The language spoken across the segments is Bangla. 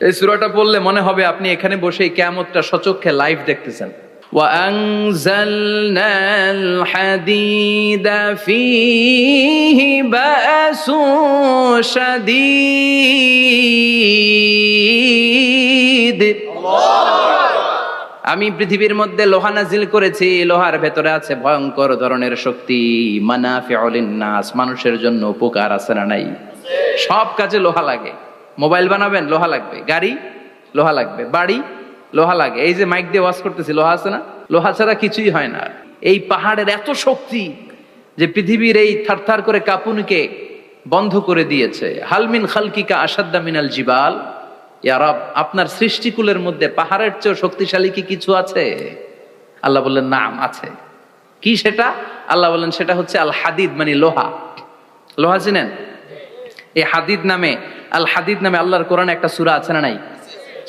এই সূরাটা পড়লে মনে হবে আপনি এখানে বসেই কিয়ামতটা সচক্ষে লাইভ দেখতেছেন। وأنزلنا الحديد فيه بأس شديد আমি পৃথিবীর মধ্যে লোহা নাজিল করেছি, লোহার ভেতরে আছে ভয়ঙ্কর ধরনের শক্তি। মানাফিউল লিন্নাস, মানুষের জন্য উপকার আছে না নাই? সব কাজে লোহা লাগে। মোবাইল বানাবেন, লোহা লাগবে। গাড়ি, লোহা লাগবে। বাড়ি, লোহা লাগে। এই যে মাইক দিয়ে ওয়াজ করতেছি, লোহা আছে না? লোহা ছাড়া কিছুই হয় না। এই পাহাড়ের এত শক্তি যে পৃথিবীর এই থারথার করে কাঁপুনিকে বন্ধ করে দিয়েছে। হালমিন খালকিকা আসাদ্দা মিনাল জিবাল, ইয়া রব, আপনার সৃষ্টিকুলের মধ্যে পাহাড়ের চেয়ে শক্তিশালী কি কিছু আছে? আল্লাহ বললেন নাম আছে। কি সেটা? আল্লাহ বললেন সেটা হচ্ছে আল হাদিদ, মানে লোহা। লোহা চিনেন? এই হাদিদ নামে, আল হাদিদ নামে আল্লাহর কোরআনে একটা সূরা আছে না নাই?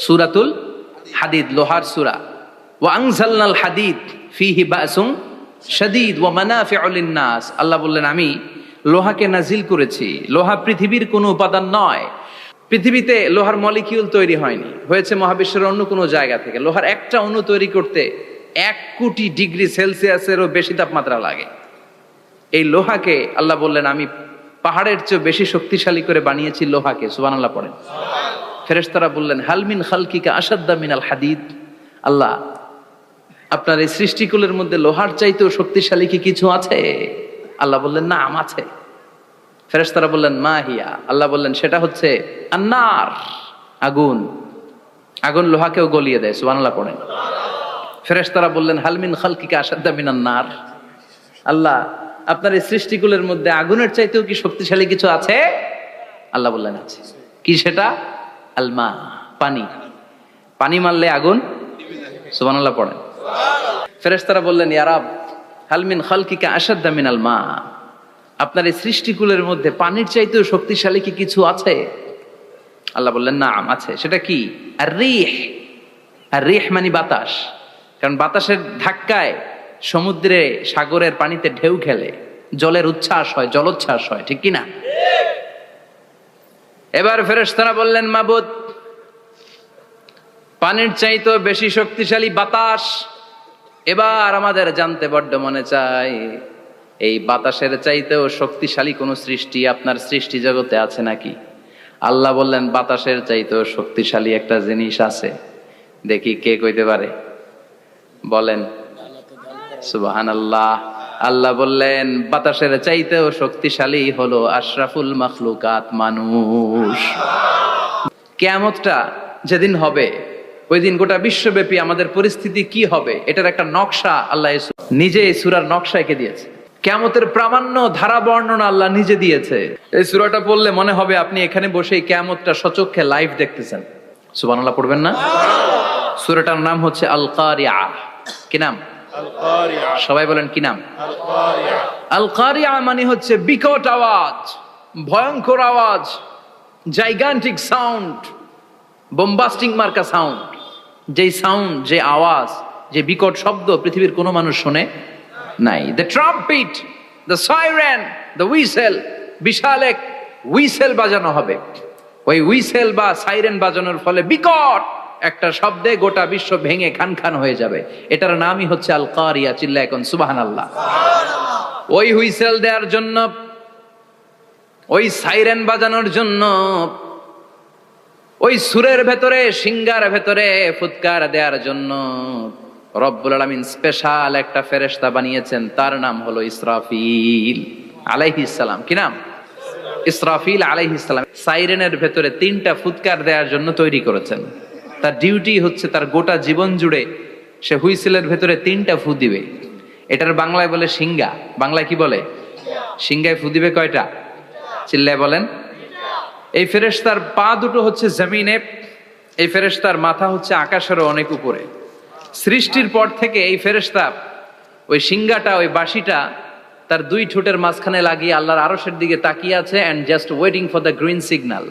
সূরাতুল হাদিদ, লোহার সূরা। ওয়া আনজালনাল হাদিদ ফীহি বাসুন শাদীদ ওয়া মানাফিউ লিন-নাস। আল্লাহ বললেন আমি লোহাকে নাজিল করেছি। লোহা পৃথিবীর কোনো উপাদান নয়। পৃথিবীতে লোহার মলিকিউল তৈরি হয়নি, হয়েছে মহাবিশ্বের অন্য কোনো জায়গা থেকে। লোহার একটা অণু তৈরি করতে 1 কোটি ডিগ্রি সেলসিয়াসেরও বেশি তাপমাত্রা লাগে। এই লোহাকে আল্লাহ বললেন আমি পাহাড়ের চেয়ে বেশি শক্তিশালী করে বানিয়েছি লোহাকে। সুবহানাল্লাহ পড়েন। ফেরেশতারা বললেন হালমিন খালকিকা আসাদ্দা মিনাল হাদিদ। আল্লাহ, আপনার এই সৃষ্টিকুলের মধ্যে লোহার চাইতেও শক্তিশালী কি কিছু আছে? আল্লাহ বললেন নাম আছে। ফেরেশতারা বললেন মা হিয়া। আল্লাহ বললেন সেটা হচ্ছে আন্নার, আগুন। আগুন লোহাকেও গলিয়ে দেয়। সুবহানাল্লাহ পড়েন। ফেরেশতারা বললেন হালমিন খালকিকা আসাদ্দা মিনান নার। আল্লাহ, আপনার এই সৃষ্টিকুলের মধ্যে আগুনের চাইতেও কি শক্তিশালী কিছু আছে? আল্লাহ বললেন আছে। কি সেটা? আলমা, পানি। পানি মারলে আগুন। সুবহানাল্লাহ পড়েন। ফেরেশতারা বললেন ইয়া রব, হালমিন খালকিকা আসাদ্দা মিনাল মা, আপনার এই সৃষ্টিকুলের মধ্যে পানির চাইতেও শক্তিশালী কি কিছু আছে? আল্লাহ বললেন নাম আছে। সেটা কি? আর রিহ। আর রিহ মানে বাতাস। কারণ বাতাসের ধাক্কায় সমুদ্রে, সাগরের পানিতে ঢেউ খেলে, জলের উচ্ছ্বাস হয়, জলোচ্ছ্বাস হয়, ঠিক কিনা? এবার ফেরেশতারা বললেন মাবুদ, পানির চাইতেও বেশি শক্তিশালী বাতাস। এবার আমাদের জানতে বড্ড মনে চায়, এই বাতাসের চাইতেও শক্তিশালী কোন সৃষ্টি আপনার সৃষ্টি জগতে আছে নাকি? আল্লাহ বললেন বাতাসের চাইতেও শক্তিশালী একটা জিনিস আছে। দেখি কে কইতে পারে, বলেন। সুবহানাল্লাহ। আল্লাহ বললেন বাতাসের চাইতেও শক্তিশালী হলো আশরাফুল মাখলুকাত, মানুষ। কিয়ামতটা যেদিন হবে, ওই দিন গোটা বিশ্বব্যাপী আমাদের পরিস্থিতি কি হবে এটার একটা নকশা আল্লাহ নিজে এই সূরার নকশা এঁকে দিয়েছে। কিয়ামতের প্রামাণ্য ধারা বর্ণনা আল্লাহ নিজে দিয়েছে। এই সূরাটা পড়লে মনে হবে আপনি এখানে বসেই কিয়ামতটা সচক্ষে লাইভ দেখতেছেন। সুবহানাল্লাহ পড়বেন না? সূরাটার নাম হচ্ছে আল কারিয়া। কি নাম? আল কারিয়া। সবাই বলেন কি নাম? আল কারিয়া। আল কারিয়া মানে হচ্ছে বিকট আওয়াজ, ভয়ঙ্কর আওয়াজ, জাইগান্টিক সাউন্ড, বোম্বাস্টিক মার্কা সাউন্ড। যেই সাউন্ড, যে আওয়াজ, যে বিকট শব্দ পৃথিবীর কোনো মানুষ শুনে নাই। The trumpet, the siren, the whistle. বিশাল এক হুইসেল বাজানো হবে। ওই হুইসেল বা সাইরেন বাজানোর ফলে বিকট একটা শব্দে গোটা বিশ্ব ভেঙে খান খান হয়ে যাবে। এটার নামই হচ্ছে আল কারিয়া। চিল্লায় এখন সুবহানাল্লাহ। ওই হুইসেল দেওয়ার জন্য, ওই সাইরেন বাজানোর জন্য, ওই সুরের ভেতরে, সিঙ্গার ভেতরে ফুৎকার দেওয়ার জন্য রব্বুল আলামিন স্পেশাল একটা ফেরেশতা বানিয়েছেন। তার নাম হলো ইসরাফিল আলাইহিস সালাম। কি নাম? ইসরাফিল আলাইহিস সালাম। সাইরেনের ভেতরে 3টা ফুৎকার দেওয়ার জন্য তৈরি করেছেন। তার ডিউটি হচ্ছে তার গোটা জীবন জুড়ে সে হুইসেলের ভেতরে 3টা ফু দিবে। এটার বাংলায় বলে সিঙ্গা। বাংলায় কি বলে? সিঙ্গায় ফু দিবে কয়টা? চিল্লায় বলেন। এই ফেরেশতার পা দুটো হচ্ছে জমিনে, এই ফেরেশতার মাথা হচ্ছে আকাশেরও অনেক উপরে। সৃষ্টির পর থেকে এই ফেরেশতা ওই সিঙ্গাটা, ওই বাঁশিটা তার 2 ঠোঁটের মাঝখানে লাগিয়ে আল্লাহর আরশের দিকে তাকিয়ে আছে, and just waiting for the green signal.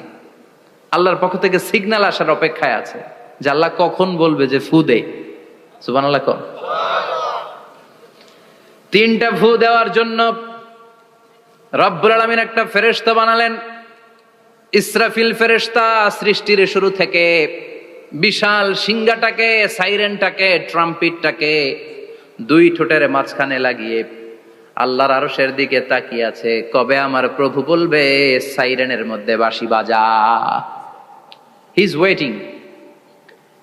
আল্লাহর পক্ষ থেকে সিগন্যাল আসার অপেক্ষায় আছে যে আল্লাহ কখন বলবে যে ফু দে। সুবহানাল্লাহ। 3টা ফু দেওয়ার জন্য রব্বুল আলামিন একটা ফেরেশতা বানালেন। ইসরাফিল ফেরেশতা সৃষ্টির শুরু থেকে বিশাল সিংহাটাকে, সাইরেনটাকে, ট্রাম্পিটটাকে দুই ঠোঁটের মাঝখানে লাগিয়ে আল্লাহর আরশের দিকে তাকিয়ে আছে, কবে আমার প্রভু বলবে সাইরেনের মধ্যে বাঁশি বাজা। He is waiting.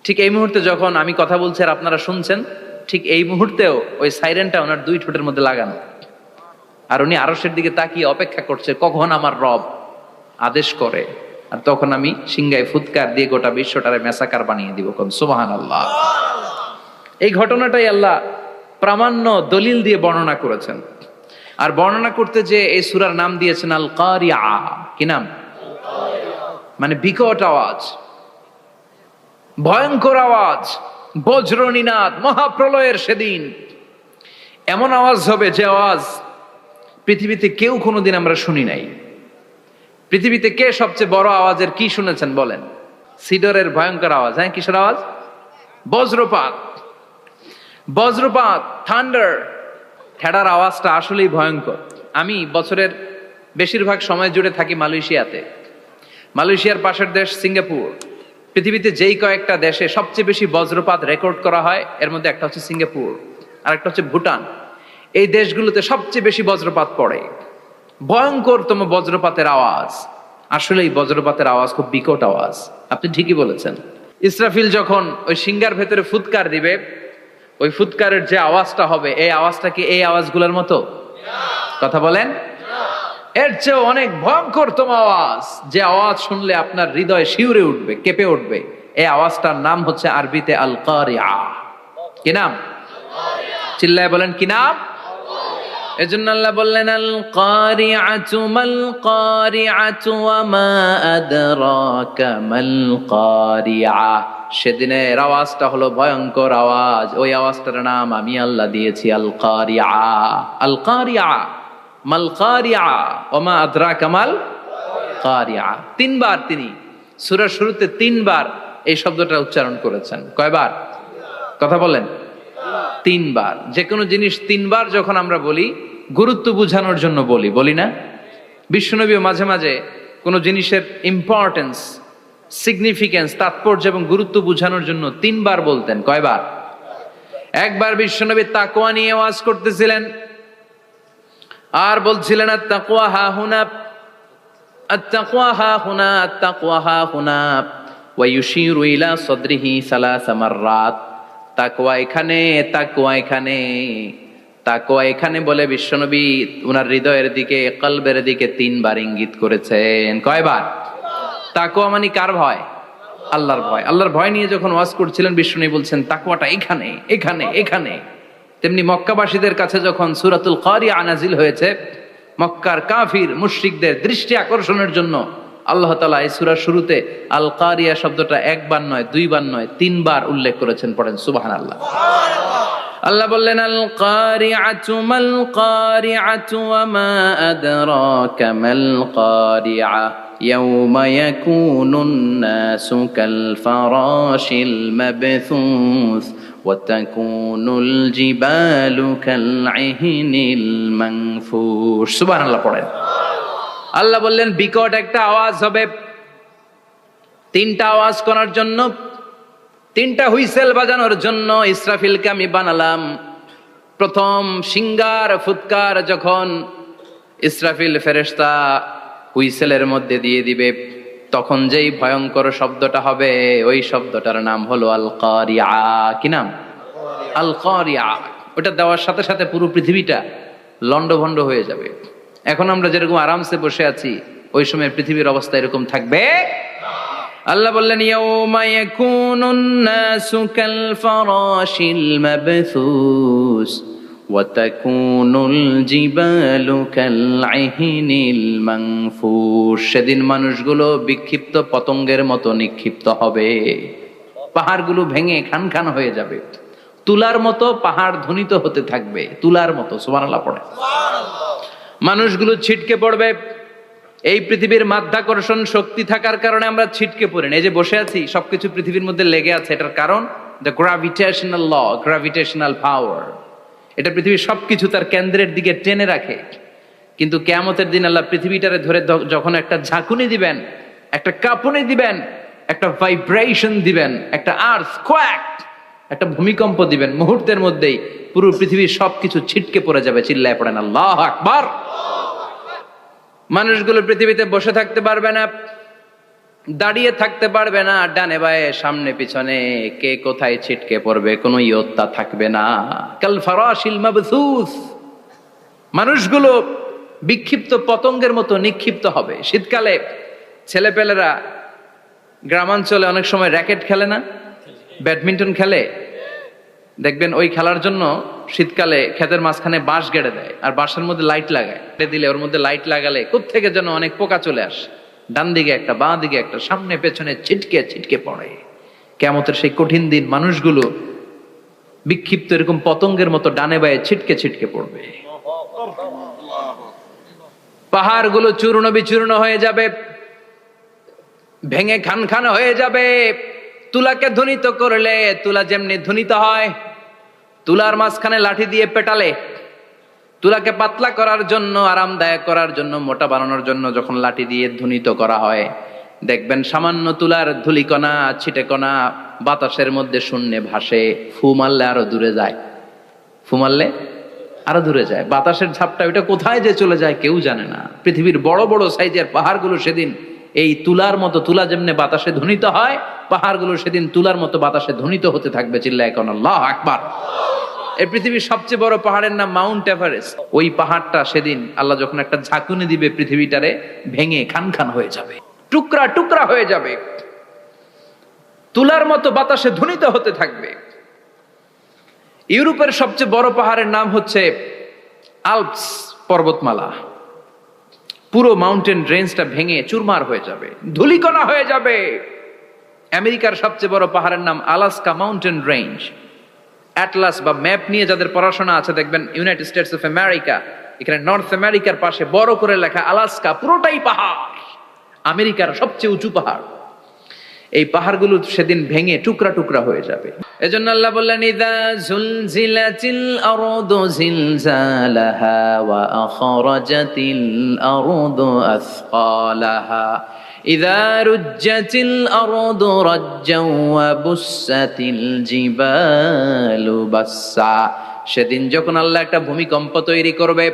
ঠিক এই মুহূর্তে যখন আমি কথা বলছি আর আপনারা শুনছেন, ঠিক এই মুহূর্তেও ওই সাইরেনটা ওনার দুই ঠোঁটের মধ্যে লাগানো, আর উনি আরশের দিকে তাকিয়ে অপেক্ষা করছে কখন আমার রব আদেশ করে, আর তখন আমি সিংহায় ফুৎকার দিয়ে গোটা বিশ্বটারে মেসাকার বানিয়ে দিব। কোন সুবহানাল্লাহ। এই ঘটনাটাই আল্লাহ প্রামাণ্য দলিল দিয়ে বর্ণনা করেছেন। আর বর্ণনা করতে যে এই সূরার নাম দিয়েছেন আল কারিয়া। কি নাম? মানে বিকট আওয়াজ, ভয়ঙ্কর আওয়াজ, বজ্রনীনাদ, মহাপ্রলয়ের সেদিন এমন আওয়াজ হবে যে আওয়াজ পৃথিবীতে কেউ কোনোদিন আমরা শুনি নাই। পৃথিবীতে কে সবচেয়ে বড় আওয়াজের কি শুনেছেন বলেন? সিডরের ভয়ঙ্কর আওয়াজ। হ্যাঁ, কিসের আওয়াজ? বজ্রপাত। বজ্রপাত, থান্ডার, ঠেডার আওয়াজটা আসলেই ভয়ঙ্কর। আমি বছরের বেশিরভাগ সময় জুড়ে থাকি মালয়েশিয়াতে। মালয়েশিয়ার পাশের দেশ সিঙ্গাপুর। পৃথিবীতে যেই কয়েকটা দেশে সবচেয়ে বেশি বজ্রপাত রেকর্ড করা হয় এর মধ্যে একটা হচ্ছে সিঙ্গাপুর, আর একটা হচ্ছে ভুটান। এই দেশগুলোতে সবচেয়ে বেশি বজ্রপাত পড়ে। ভয়ঙ্করতম বজ্রপাতের আওয়াজ। আসলে এই বজ্রপাতের আওয়াজ খুব বিকট আওয়াজ। আপনি ঠিকই বলেছেন। ইসরাফিল যখন ওই সিংহার ভেতরে ফুৎকার দিবে, ওই ফুৎকারের যে আওয়াজটা হবে, এই আওয়াজটা কি এই আওয়াজগুলোর মতো? কথা বলেন। এর চেয়ে অনেক ভয়ঙ্করতম আওয়াজ, যে আওয়াজ শুনলে আপনার হৃদয় শিউরে উঠবে, কেঁপে উঠবে। এই আওয়াজটার নাম হচ্ছে আরবিতে আল কারিয়া। কি নাম? চিল্লায় বলেন কি নাম? এজন্য আল্লাহ বললেন আল কারিআতু মাল কারিআতু ওয়া মা আদরাকা মাল কারিআ। সেদিনের আওয়াজটা হলো ভয়ঙ্কর আওয়াজ। ওই আওয়াজটার নাম আমি আল্লাহ দিয়েছি আল কারিআ। আল কারিআ মাল কারিআ ওয়া মা আদরাকা মাল কারিআ। তিনবার তিনি সূরার শুরুতে তিনবার এই শব্দটা উচ্চারণ করেছেন। কয়বার? কথা বলেন। তিনবার। যে কোনো জিনিস তিনবার যখন আমরা বলি গুরুত্ব বোঝানোর জন্য বলি, বলি না? বিশ্বনবীও মাঝে মাঝে কোনো জিনিসের ইম্পর্টেন্স, সিগনিফিকেন্স, তাৎপর্য এবং গুরুত্ব বোঝানোর জন্য তিনবার বলতেন। কয়বার? একবার বিশ্বনবী তাকওয়া নিয়ে ওয়াজ করতেছিলেন আর বলছিলেন আত-তাকওয়া হা হুনা, আত-তাকওয়া হা হুনা, আত-তাকওয়া হা হুনা ওয়া ইউশিরু ইলা সাদরিহি সালাসা মাররাত। তাকওয়া এখানে, তাকওয়া এখানে, তাকওয়া এখানে বলে বিশ্বনবী উনার হৃদয়ের দিকে, কলবের দিকে তিনবার ইঙ্গিত করেছেন। কয়বার? তাকওয়া মানে কার ভয়? আল্লাহর ভয়। আল্লাহর ভয় নিয়ে যখন ওয়াজ করছিলেন বিশ্বনবী বলছেন তাকওয়াটা এখানে, এখানে, এখানে। তেমনি মক্কাবাসীদের কাছে যখন সূরাতুল কারিয়া নাজিল হয়েছে, মক্কার কাফির মুশরিকদের দৃষ্টি আকর্ষণের জন্য আল্লাহ তাআলা এই সূরার শুরুতে আল কারিয়া শব্দটা একবার নয়, দুইবার নয়, তিনবার উল্লেখ করেছেন। পড়েন সুবহানাল্লাহ। আল্লাহ বললেন আল কারিআতু মাল কারিআতু ওয়া মা আদরাকা মাল কারিআ ইয়াউমা ইয়াকুনুন নাসু কাল ফারাশিল মাবথুস ওয়া তাকুনুল জিবালু কাল ইহনিল মানফুশ। সুবহানাল্লাহ পড়েন। আল্লাহ বললেন বিকট একটা আওয়াজ হবে। তিনটা আওয়াজ করার জন্য, তিনটা হুইসেল বাজানোর জন্য ইসরাফিলকে আমি বানালাম। প্রথম সিংহার ফুৎকার যখন ইসরাফিল ফেরেশতা হুইসেলের মধ্যে দিয়ে দিবে, তখন যেই ভয়ঙ্কর শব্দটা হবে, ওই শব্দটার নাম হলো আল কারিআ। কি নাম? আল কারিআ। ওটা দেওয়ার সাথে সাথে পুরো পৃথিবীটা লন্ডভন্ড হয়ে যাবে। এখন আমরা যেরকম আরামসে বসে আছি, ওই সময় পৃথিবীর অবস্থা এরকম থাকবে। আল্লাহ বললেন ইয়াউমা ইয়াকুনুন নাসু কাল ফারাশিল মাবথুস ওয়া তাকুনুল জিবালু কাল ইহনিল মানফুশ। সেদিন মানুষগুলো বিক্ষিপ্ত পতঙ্গের মতো নিক্ষিপ্ত হবে। পাহাড়গুলো ভেঙে খান খান হয়ে যাবে। তুলার মতো পাহাড় ধ্বনিত হতে থাকবে, তুলার মতো। সুবহানাল্লাহ পড়ে। মানুষগুলো ছিটকে পড়বে। এই পৃথিবীর মাধ্যাকর্ষণ শক্তি থাকার কারণে আমরা ছিটকে পড়ি না। এই যে বসে আছি, সবকিছু পৃথিবীর মধ্যে লেগে আছে। এটার কারণ দ্য গ্রাভিটেশনাল ল, গ্রাভিটেশনাল পাওয়ার। এটা পৃথিবীর সবকিছু তার কেন্দ্রের দিকে টেনে রাখে। কিন্তু কিয়ামতের দিন আল্লাহ পৃথিবীটারে ধরে যখন একটা ঝাঁকুনি দিবেন, একটা কাঁপুনি দিবেন, একটা ভাইব্রেশন দিবেন, একটা আর্থকোয়াক, একটা ভূমিকম্প দিবেন, মুহূর্তের মধ্যেই পুরো পৃথিবীর সবকিছু ছিটকে পড়ে যাবে। চিল্লায় পড়েন আল্লাহু আকবার। মানুষগুলো পৃথিবীতে বসে থাকতে পারবে না, দাঁড়িয়ে থাকতে পারবে না, ডানে বায়ে সামনে পিছনে কে কোথায় ছিটকে পড়বে কোনো ইয়ত্তা থাকবে না। কাল ফারাশিল মাবসুস, মানুষগুলো বিক্ষিপ্ত পতঙ্গের মতো নিক্ষিপ্ত হবে। শীতকালে ছেলেপেলেরা গ্রামাঞ্চলে অনেক সময় র্যাকেট খেলে না, ব্যাডমিন্টন খেলে, দেখবেন ওই খেলার জন্য শীতকালে ক্ষেতের মাঝখানে বাঁশ গেড়ে দেয়, আর বাঁশের মধ্যে লাইট লাগায়, দিলে ওর মধ্যে লাইট লাগালে কোত্থেকে যেন অনেক পোকা চলে আসে, ডান দিকে একটা বাঁ দিকে একটা, সামনে পেছনে ছিটকে ছিটকে পড়ে। কিয়ামতের সেই কঠিন দিন মানুষগুলো বিক্ষিপ্ত এরকম পতঙ্গের মতো ডানে বায়ে ছিটকে ছিটকে পড়বে। পাহাড়গুলো চূর্ণ বিচূর্ণ হয়ে যাবে, ভেঙে খান খান হয়ে যাবে। তুলাকে ধ্বনিত করলে তুলা যেমনি ধ্বনিত হয়, তুলার মাঝখানে লাঠি দিয়ে পেটালে, তুলাকে পাতলা করার জন্য, আরামদায়ক করার জন্য, মোটা বানানোর জন্য যখন লাঠি দিয়ে ধ্বনিত করা হয়, দেখবেন সামান্য তুলার ধুলিকণা ছিটেকণা বাতাসের মধ্যে শূন্যে ভাসে। ফু মারলে আরো দূরে যায়, ফু মারলে আরো দূরে যায়। বাতাসের ঝাপটা ওইটা কোথায় যে চলে যায় কেউ জানে না। পৃথিবীর বড় বড় সাইজের পাহাড়গুলো সেদিন এই তুলার মতো, তুলা যেমনি বাতাসে ধ্বনিত হয়, পাহাড়গুলো সেদিন তুলার মতো বাতাসে ধ্বনিত হতে থাকবে। চিল্লায় কোন আল্লাহু আকবার। এই পৃথিবীর সবচেয়ে বড় পাহাড়ের নাম মাউন্ট এভারেস্ট। ওই পাহাড়টা সেদিন আল্লাহ যখন একটা ঝাঁকুনি দিবে, পৃথিবীটারে ভেঙে খান খান হয়ে যাবে, টুকরা টুকরা হয়ে যাবে, তুলার মতো বাতাসে ধ্বনিত হতে থাকবে। ইউরোপের সবচেয়ে বড় পাহাড়ের নাম হচ্ছে আল্পস পর্বতমালা। পুরো মাউন্টেন রেঞ্জটা ভেঙে চুরমার হয়ে যাবে, ধূলিকণা হয়ে যাবে। আমেরিকার সবচেয়ে বড় পাহাড়ের নাম আলাস্কা মাউন্টেন রেঞ্জ। অ্যাটলাস বা ম্যাপ নিয়ে যাদের পড়াশোনা আছে দেখবেন ইউনাইটেড স্টেটস অফ আমেরিকা, এখানে নর্থ আমেরিকার পাশে বড় করে লেখা আলাস্কা, পুরোটাই পাহাড়, আমেরিকার সবচেয়ে উঁচু পাহাড়। এই পাহাড়গুলো সেদিন ভেঙে টুকরা টুকরা হয়ে যাবে। এজন্য আল্লাহ বললেন, ইযা যুলজিলাতিল আরদু জিলজালাহা ওয়া আখরাজাতিল আরদু আসকালাহা ইযা রুজ্জাতিল আরদু রাজ্জাও ওয়া বুসাতিল জিবালু বাসসা। সেদিন যখন আল্লাহ একটা ভূমিকম্প তৈরি করবে,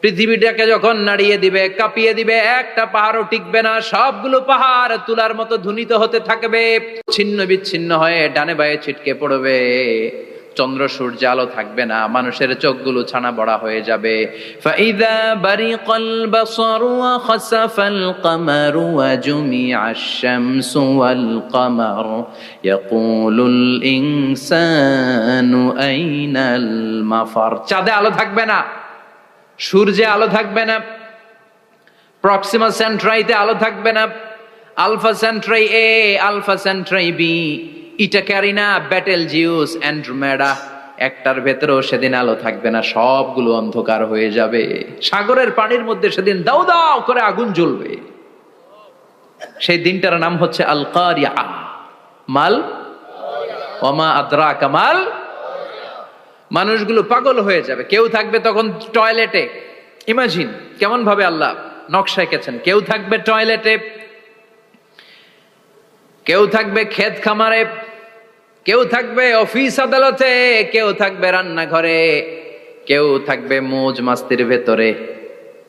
পৃথিবীটাকে যখন নাড়িয়ে দিবে, কাঁপিয়ে দিবে, একটা পাহাড়ও টিকবে না, সবগুলো পাহাড় তুলার মতো ধ্বনিত হতে থাকবে, ছিন্ন বিচ্ছিন্ন হয়ে ডানে বায়ে ছিটকে পড়বে। চন্দ্র সূর্য আলো থাকবে না, মানুষের চোখগুলো ছানা বড়া হয়ে যাবে। ফাইযা বারিকাল বাসারু ওয়া খাসাফাল কামারু ওয়া জুমিআশ শামসু ওয়াল কামার ইয়াকুলুল ইনসানু আইনাল মাফার। চাঁদে আলো থাকবে না, সূর্যে আলো থাকবে না, প্রক্সিমা সেন্ট্রাইতে আলো থাকবে না, আলফা সেন্ট্রাই এ, আলফা সেন্ট্রাই বি, ইটা ক্যারিনা, ব্যাটেল জিউস, অ্যান্ড্রোমেডা, একটার ভেতরেও সেদিন আলো থাকবে না, সবগুলো অন্ধকার হয়ে যাবে। সাগরের পানির মধ্যে সেদিন দাউ দাউ করে আগুন জ্বলবে। সেই দিনটার নাম হচ্ছে আল কারিয়া। মাল ওমা আদরাকা মাল। মানুষগুলো পাগল হয়ে যাবে। কেউ থাকবে তখন টয়লেটে, ইমাজিন কেমন ভাবে আল্লাহ নকশা এঁকেছেন। কেউ থাকবে টয়লেটে, কেউ থাকবে ক্ষেত খামারে, কেউ থাকবে অফিস আদালতে, কেউ থাকবে রান্নাঘরে, কেউ থাকবে মৌজ মাস্তির ভেতরে।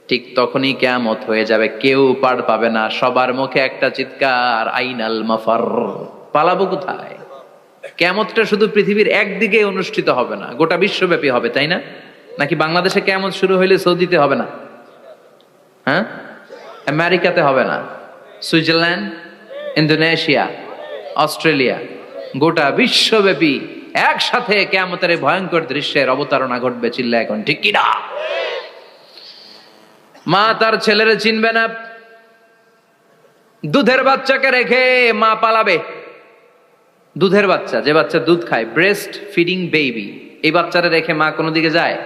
ঠিক তখনই কিয়ামত হয়ে যাবে, কেউ পার পাবে না। সবার মুখে একটা চিৎকার, আইনাল মাফার। পালাবো কোথায়? কিয়ামতটা শুধু পৃথিবীর একদিকে অনুষ্ঠিত হবে না, গোটা বিশ্বব্যাপী হবে, তাই না? নাকি বাংলাদেশে কিয়ামত শুরু হইলে সৌদিতে হবে না? হ্যাঁ, আমেরিকাতে হবে না, সুইজারল্যান্ড, ইন্দোনেশিয়া, অস্ট্রেলিয়া, গোটা বিশ্বব্যাপী একসাথে কিয়ামতের ভয়ঙ্কর দৃশ্যের অবতারণা ঘটবে। চিল্লা এখন ঠিক কিনা? মা তার ছেলেরে চিনবে না, দুধের বাচ্চাকে রেখে মা পালাবে। দুধের বাচ্চা, যে বাচ্চা দুধ খায়, ব্রেস্ট ফিডিং বেবি, এই বাচ্চারা রেখে মা কোনো দিকে যায়?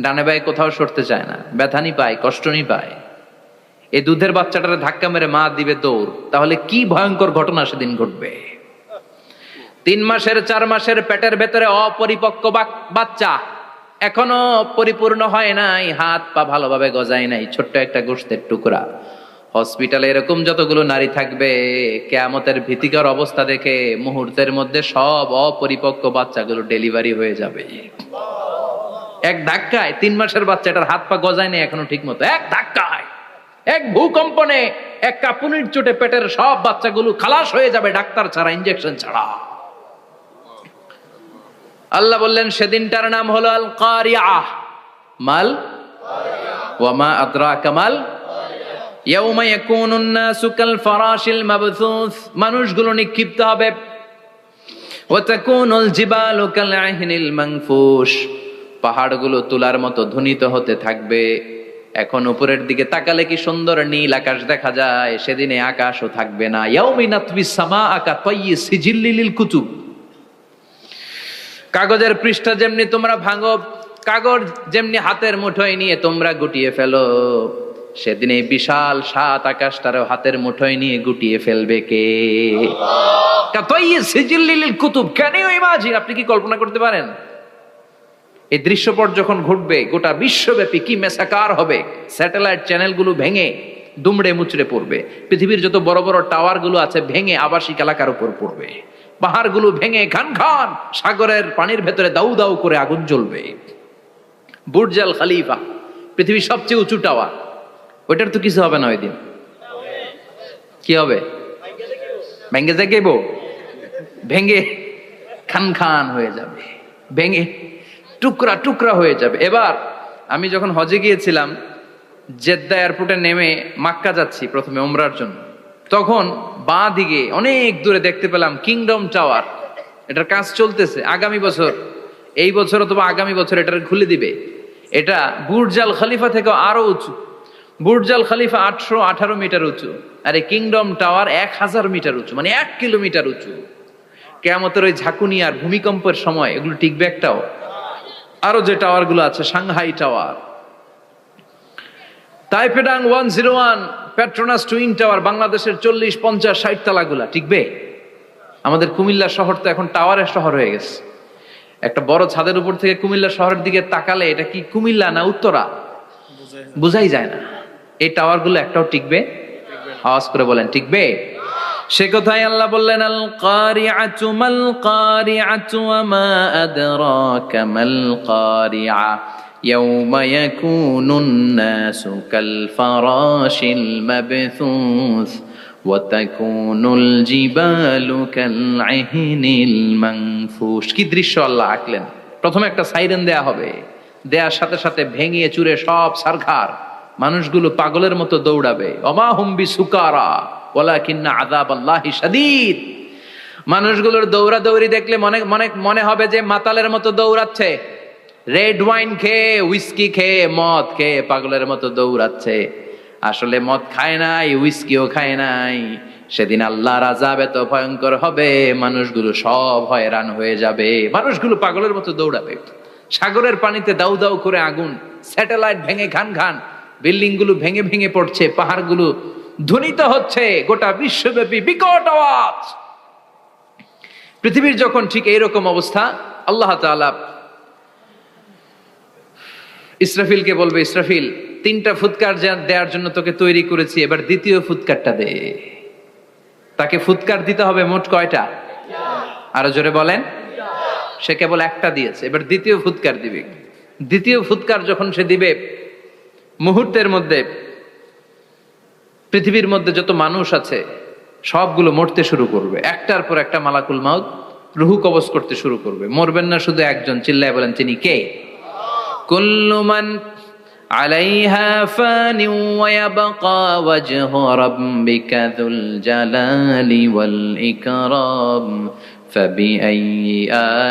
ডানে বায়ে কোথাও সরতে চায় না, ব্যথানি পায়, কষ্টনি পায়। এই দুধের বাচ্চাটারে ধাক্কা মেরে মা দিবে দৌড়। তাহলে কি ভয়ঙ্কর ঘটনা সেদিন ঘটবে। 3 মাসের 4 মাসের পেটের ভেতরে অপরিপক্ক বাচ্চা, এখনো পরিপূর্ণ হয় নাই, হাত পা ভালোভাবে গজায় নাই, ছোট্ট একটা গোশতের টুকরা। হসপিটালে এরকম যতগুলো নারী থাকবে, কিয়ামতের ভীতিকর অবস্থা দেখে মুহূর্তের মধ্যে সব অপরিপক্ক বাচ্চাগুলো ডেলিভারি হয়ে যাবে। এক ধাক্কায় 3 মাসের বাচ্চাটার হাত পা গজায় নেই এখনো ঠিক মতো, এক ধাক্কায়, এক ভূকম্পনে, এক কাঁপুনির চোটে পেটের সব বাচ্চাগুলো খালাস হয়ে যাবে, ডাক্তার ছাড়া, ইনজেকশন ছাড়া। আল্লাহ বললেন সেদিনটার নাম হলো আল কারিআহ। মাল ওয়া মা আদরাকা মাল ইয়াউমা ইয়াকুনুন নাসু কাল ফারাশিল মাবথুস, মানুষগুলো নিক্ষিপ্ত হবে। ওয়া তাকুনুল জিবালু কাল আহিনিল মানফুশ, পাহাড়গুলো তুলার মতো ধ্বনিত হতে থাকবে। এখন উপরের দিকে তাকালে কি সুন্দর নীল আকাশ দেখা যায়, সেদিনে আকাশও থাকবে না। ইয়াউমি নাতবিস সামাআ কাতাইয়ি সিজিল্লিল কুতুব, কাগজের পৃষ্ঠা যেমনি তোমরা ভাঙো, কাগজ যেমনি হাতের মুঠোয় নিয়ে তোমরা গুটিয়ে ফেলো, সেদিন এই বিশাল 7 আকাশটারও হাতের মুঠোয় নিয়ে গুটিয়ে ফেলবে কে? কাতাইয়ি সিজিল্লিল কুতুব, ক্যান ইউ ইমাজিন? আপনি কি কল্পনা করতে পারেন এই দৃশ্যপট যখন ঘটবে গোটা বিশ্বব্যাপী কি মেসাকার হবে? স্যাটেলাইট চ্যানেলগুলো ভেঙে দুমড়ে মুচড়ে পড়বে, পৃথিবীর যত বড় বড় টাওয়ার গুলো আছে ভেঙে আবাসিক এলাকার উপর পড়বে, পাহাড়গুলো ভেঙে খান খান সাগরের পানির ভেতরে দাউ দাউ করে আগুন জ্বলবে। বুর্জ আল খলিফা, পৃথিবীর সবচেয়ে উঁচু টাওয়ার, ওইটার তো কিছু হবে না ওই দিন। কি হবে? ভেঙে যাইব, ভেঙে খান খান হয়ে যাবে, ভেঙে টুকরা টুকরা হয়ে যাবে। এবার আমি যখন হজে গিয়েছিলাম, জেদ্দা এয়ারপোর্টে নেমে মাক্কা যাচ্ছি প্রথমে উমরার জন্য, তখন বাঁ দিকে অনেক দূরে দেখতে পেলাম কিংডম টাওয়ার। এটার কাজ চলতেছে, আগামী বছর, এই বছর অথবা আগামী বছর এটার খুলে দিবে। এটা বুর্জ আল খলিফা থেকে আরো উঁচু। বুর্জ আল খলিফা 818 মিটার উঁচু, আর এই কিংডম টাওয়ার 1000 মিটার উঁচু, মানে 1 কিলোমিটার উঁচু। কিয়ামতের ওই ঝাঁকুনি আর ভূমিকম্পের সময় এগুলো টিকবে একটাও? আরো যে টাওয়ার গুলো আছে, Shanghai tower, Taipei 101, Petronas twin tower, বাংলাদেশের 40, 50, 60 তালাগুলা টিকবে? আমাদের কুমিল্লা শহর তো এখন টাওয়ারের শহর হয়ে গেছে। একটা বড় ছাদের উপর থেকে কুমিল্লা শহরের দিকে তাকালে এটা কি কুমিল্লা না উত্তরা বুঝাই যায় না। এই টাওয়ার গুলো একটাও টিকবে? আওয়াজ করে বলেন টিকবে? সে কথাই আল্লাহ বললেন আল কারিআতু মাল কারিআতু ওয়া মা আদরাকা মাল কারিআ ইয়াউমা ইয়াকুনুন নাসু কাল ফারাশিল মাবথুস ওয়া তাকুনুল জিবালু কাল আহিনিল মানফুশ। কি দৃশ্য আল্লাহ আঁকলেন! প্রথমে একটা সাইরেন দেয়া হবে, দেয়ার সাথে সাথে ভেঙে চুরে সব সারখার, মানুষগুলো পাগলের মতো দৌড়াবে। ওমা হুম বিসুকারা ওয়ালাকিন্না আযাবাল্লাহি শাদীদ। মানুষগুলোর দৌড়াদৌড়ি দেখলে মনে হবে যে মাতালের মতো দৌড়াচ্ছে, রেড ওয়াইন খেয়ে, হুইস্কি খেয়ে, মদ খেয়ে পাগলের মতো দৌড়াচ্ছে। আসলে মদ খায় নাই, হুইস্কিও খায় নাই। সেদিন আল্লাহর আযাব এত ভয়ঙ্কর হবে, মানুষগুলো সব হয়রান হয়ে যাবে, মানুষগুলো পাগলের মতো দৌড়াবে। সাগরের পানিতে দাউ দাউ করে আগুন, স্যাটেলাইট ভেঙে খান খান, বিল্ডিং গুলো ভেঙে ভেঙে পড়ছে, পাহাড়গুলো ধ্বনিত হচ্ছে, গোটা বিশ্বব্যাপী বিকট আওয়াজ। পৃথিবীর যখন ঠিক এইরকম অবস্থা, আল্লাহ তাআলা ইসরাফিলকে বলবে, ইসরাফিল 3টা ফুৎকার দেওয়ার জন্য তোকে তৈরি করেছি, এবার দ্বিতীয় ফুৎকারটা দে। তাকে ফুৎকার দিতে হবে মোট কয়টা? আরো জোরে বলেন। সে কেবল একটা দিয়েছে, এবার দ্বিতীয় ফুৎকার দিবে। দ্বিতীয় ফুৎকার যখন সে দিবে, মুহূর্তের মধ্যে পৃথিবীর মধ্যে যত মানুষ আছে সবগুলো মরতে শুরু করবে, একটার পর একটা মালাকুল মাউত রুহু কবজ করতে শুরু করবে। মরবেন না শুধু একজন, চিল্লায় বলেন তিনি কে? কুল্লু মান আলাইহা ফানি ওয়া ইয়াবকা ওয়াজহু রাব্বিকা যুল জালালি ওয়াল ইকরাম ফাবিআইয়ি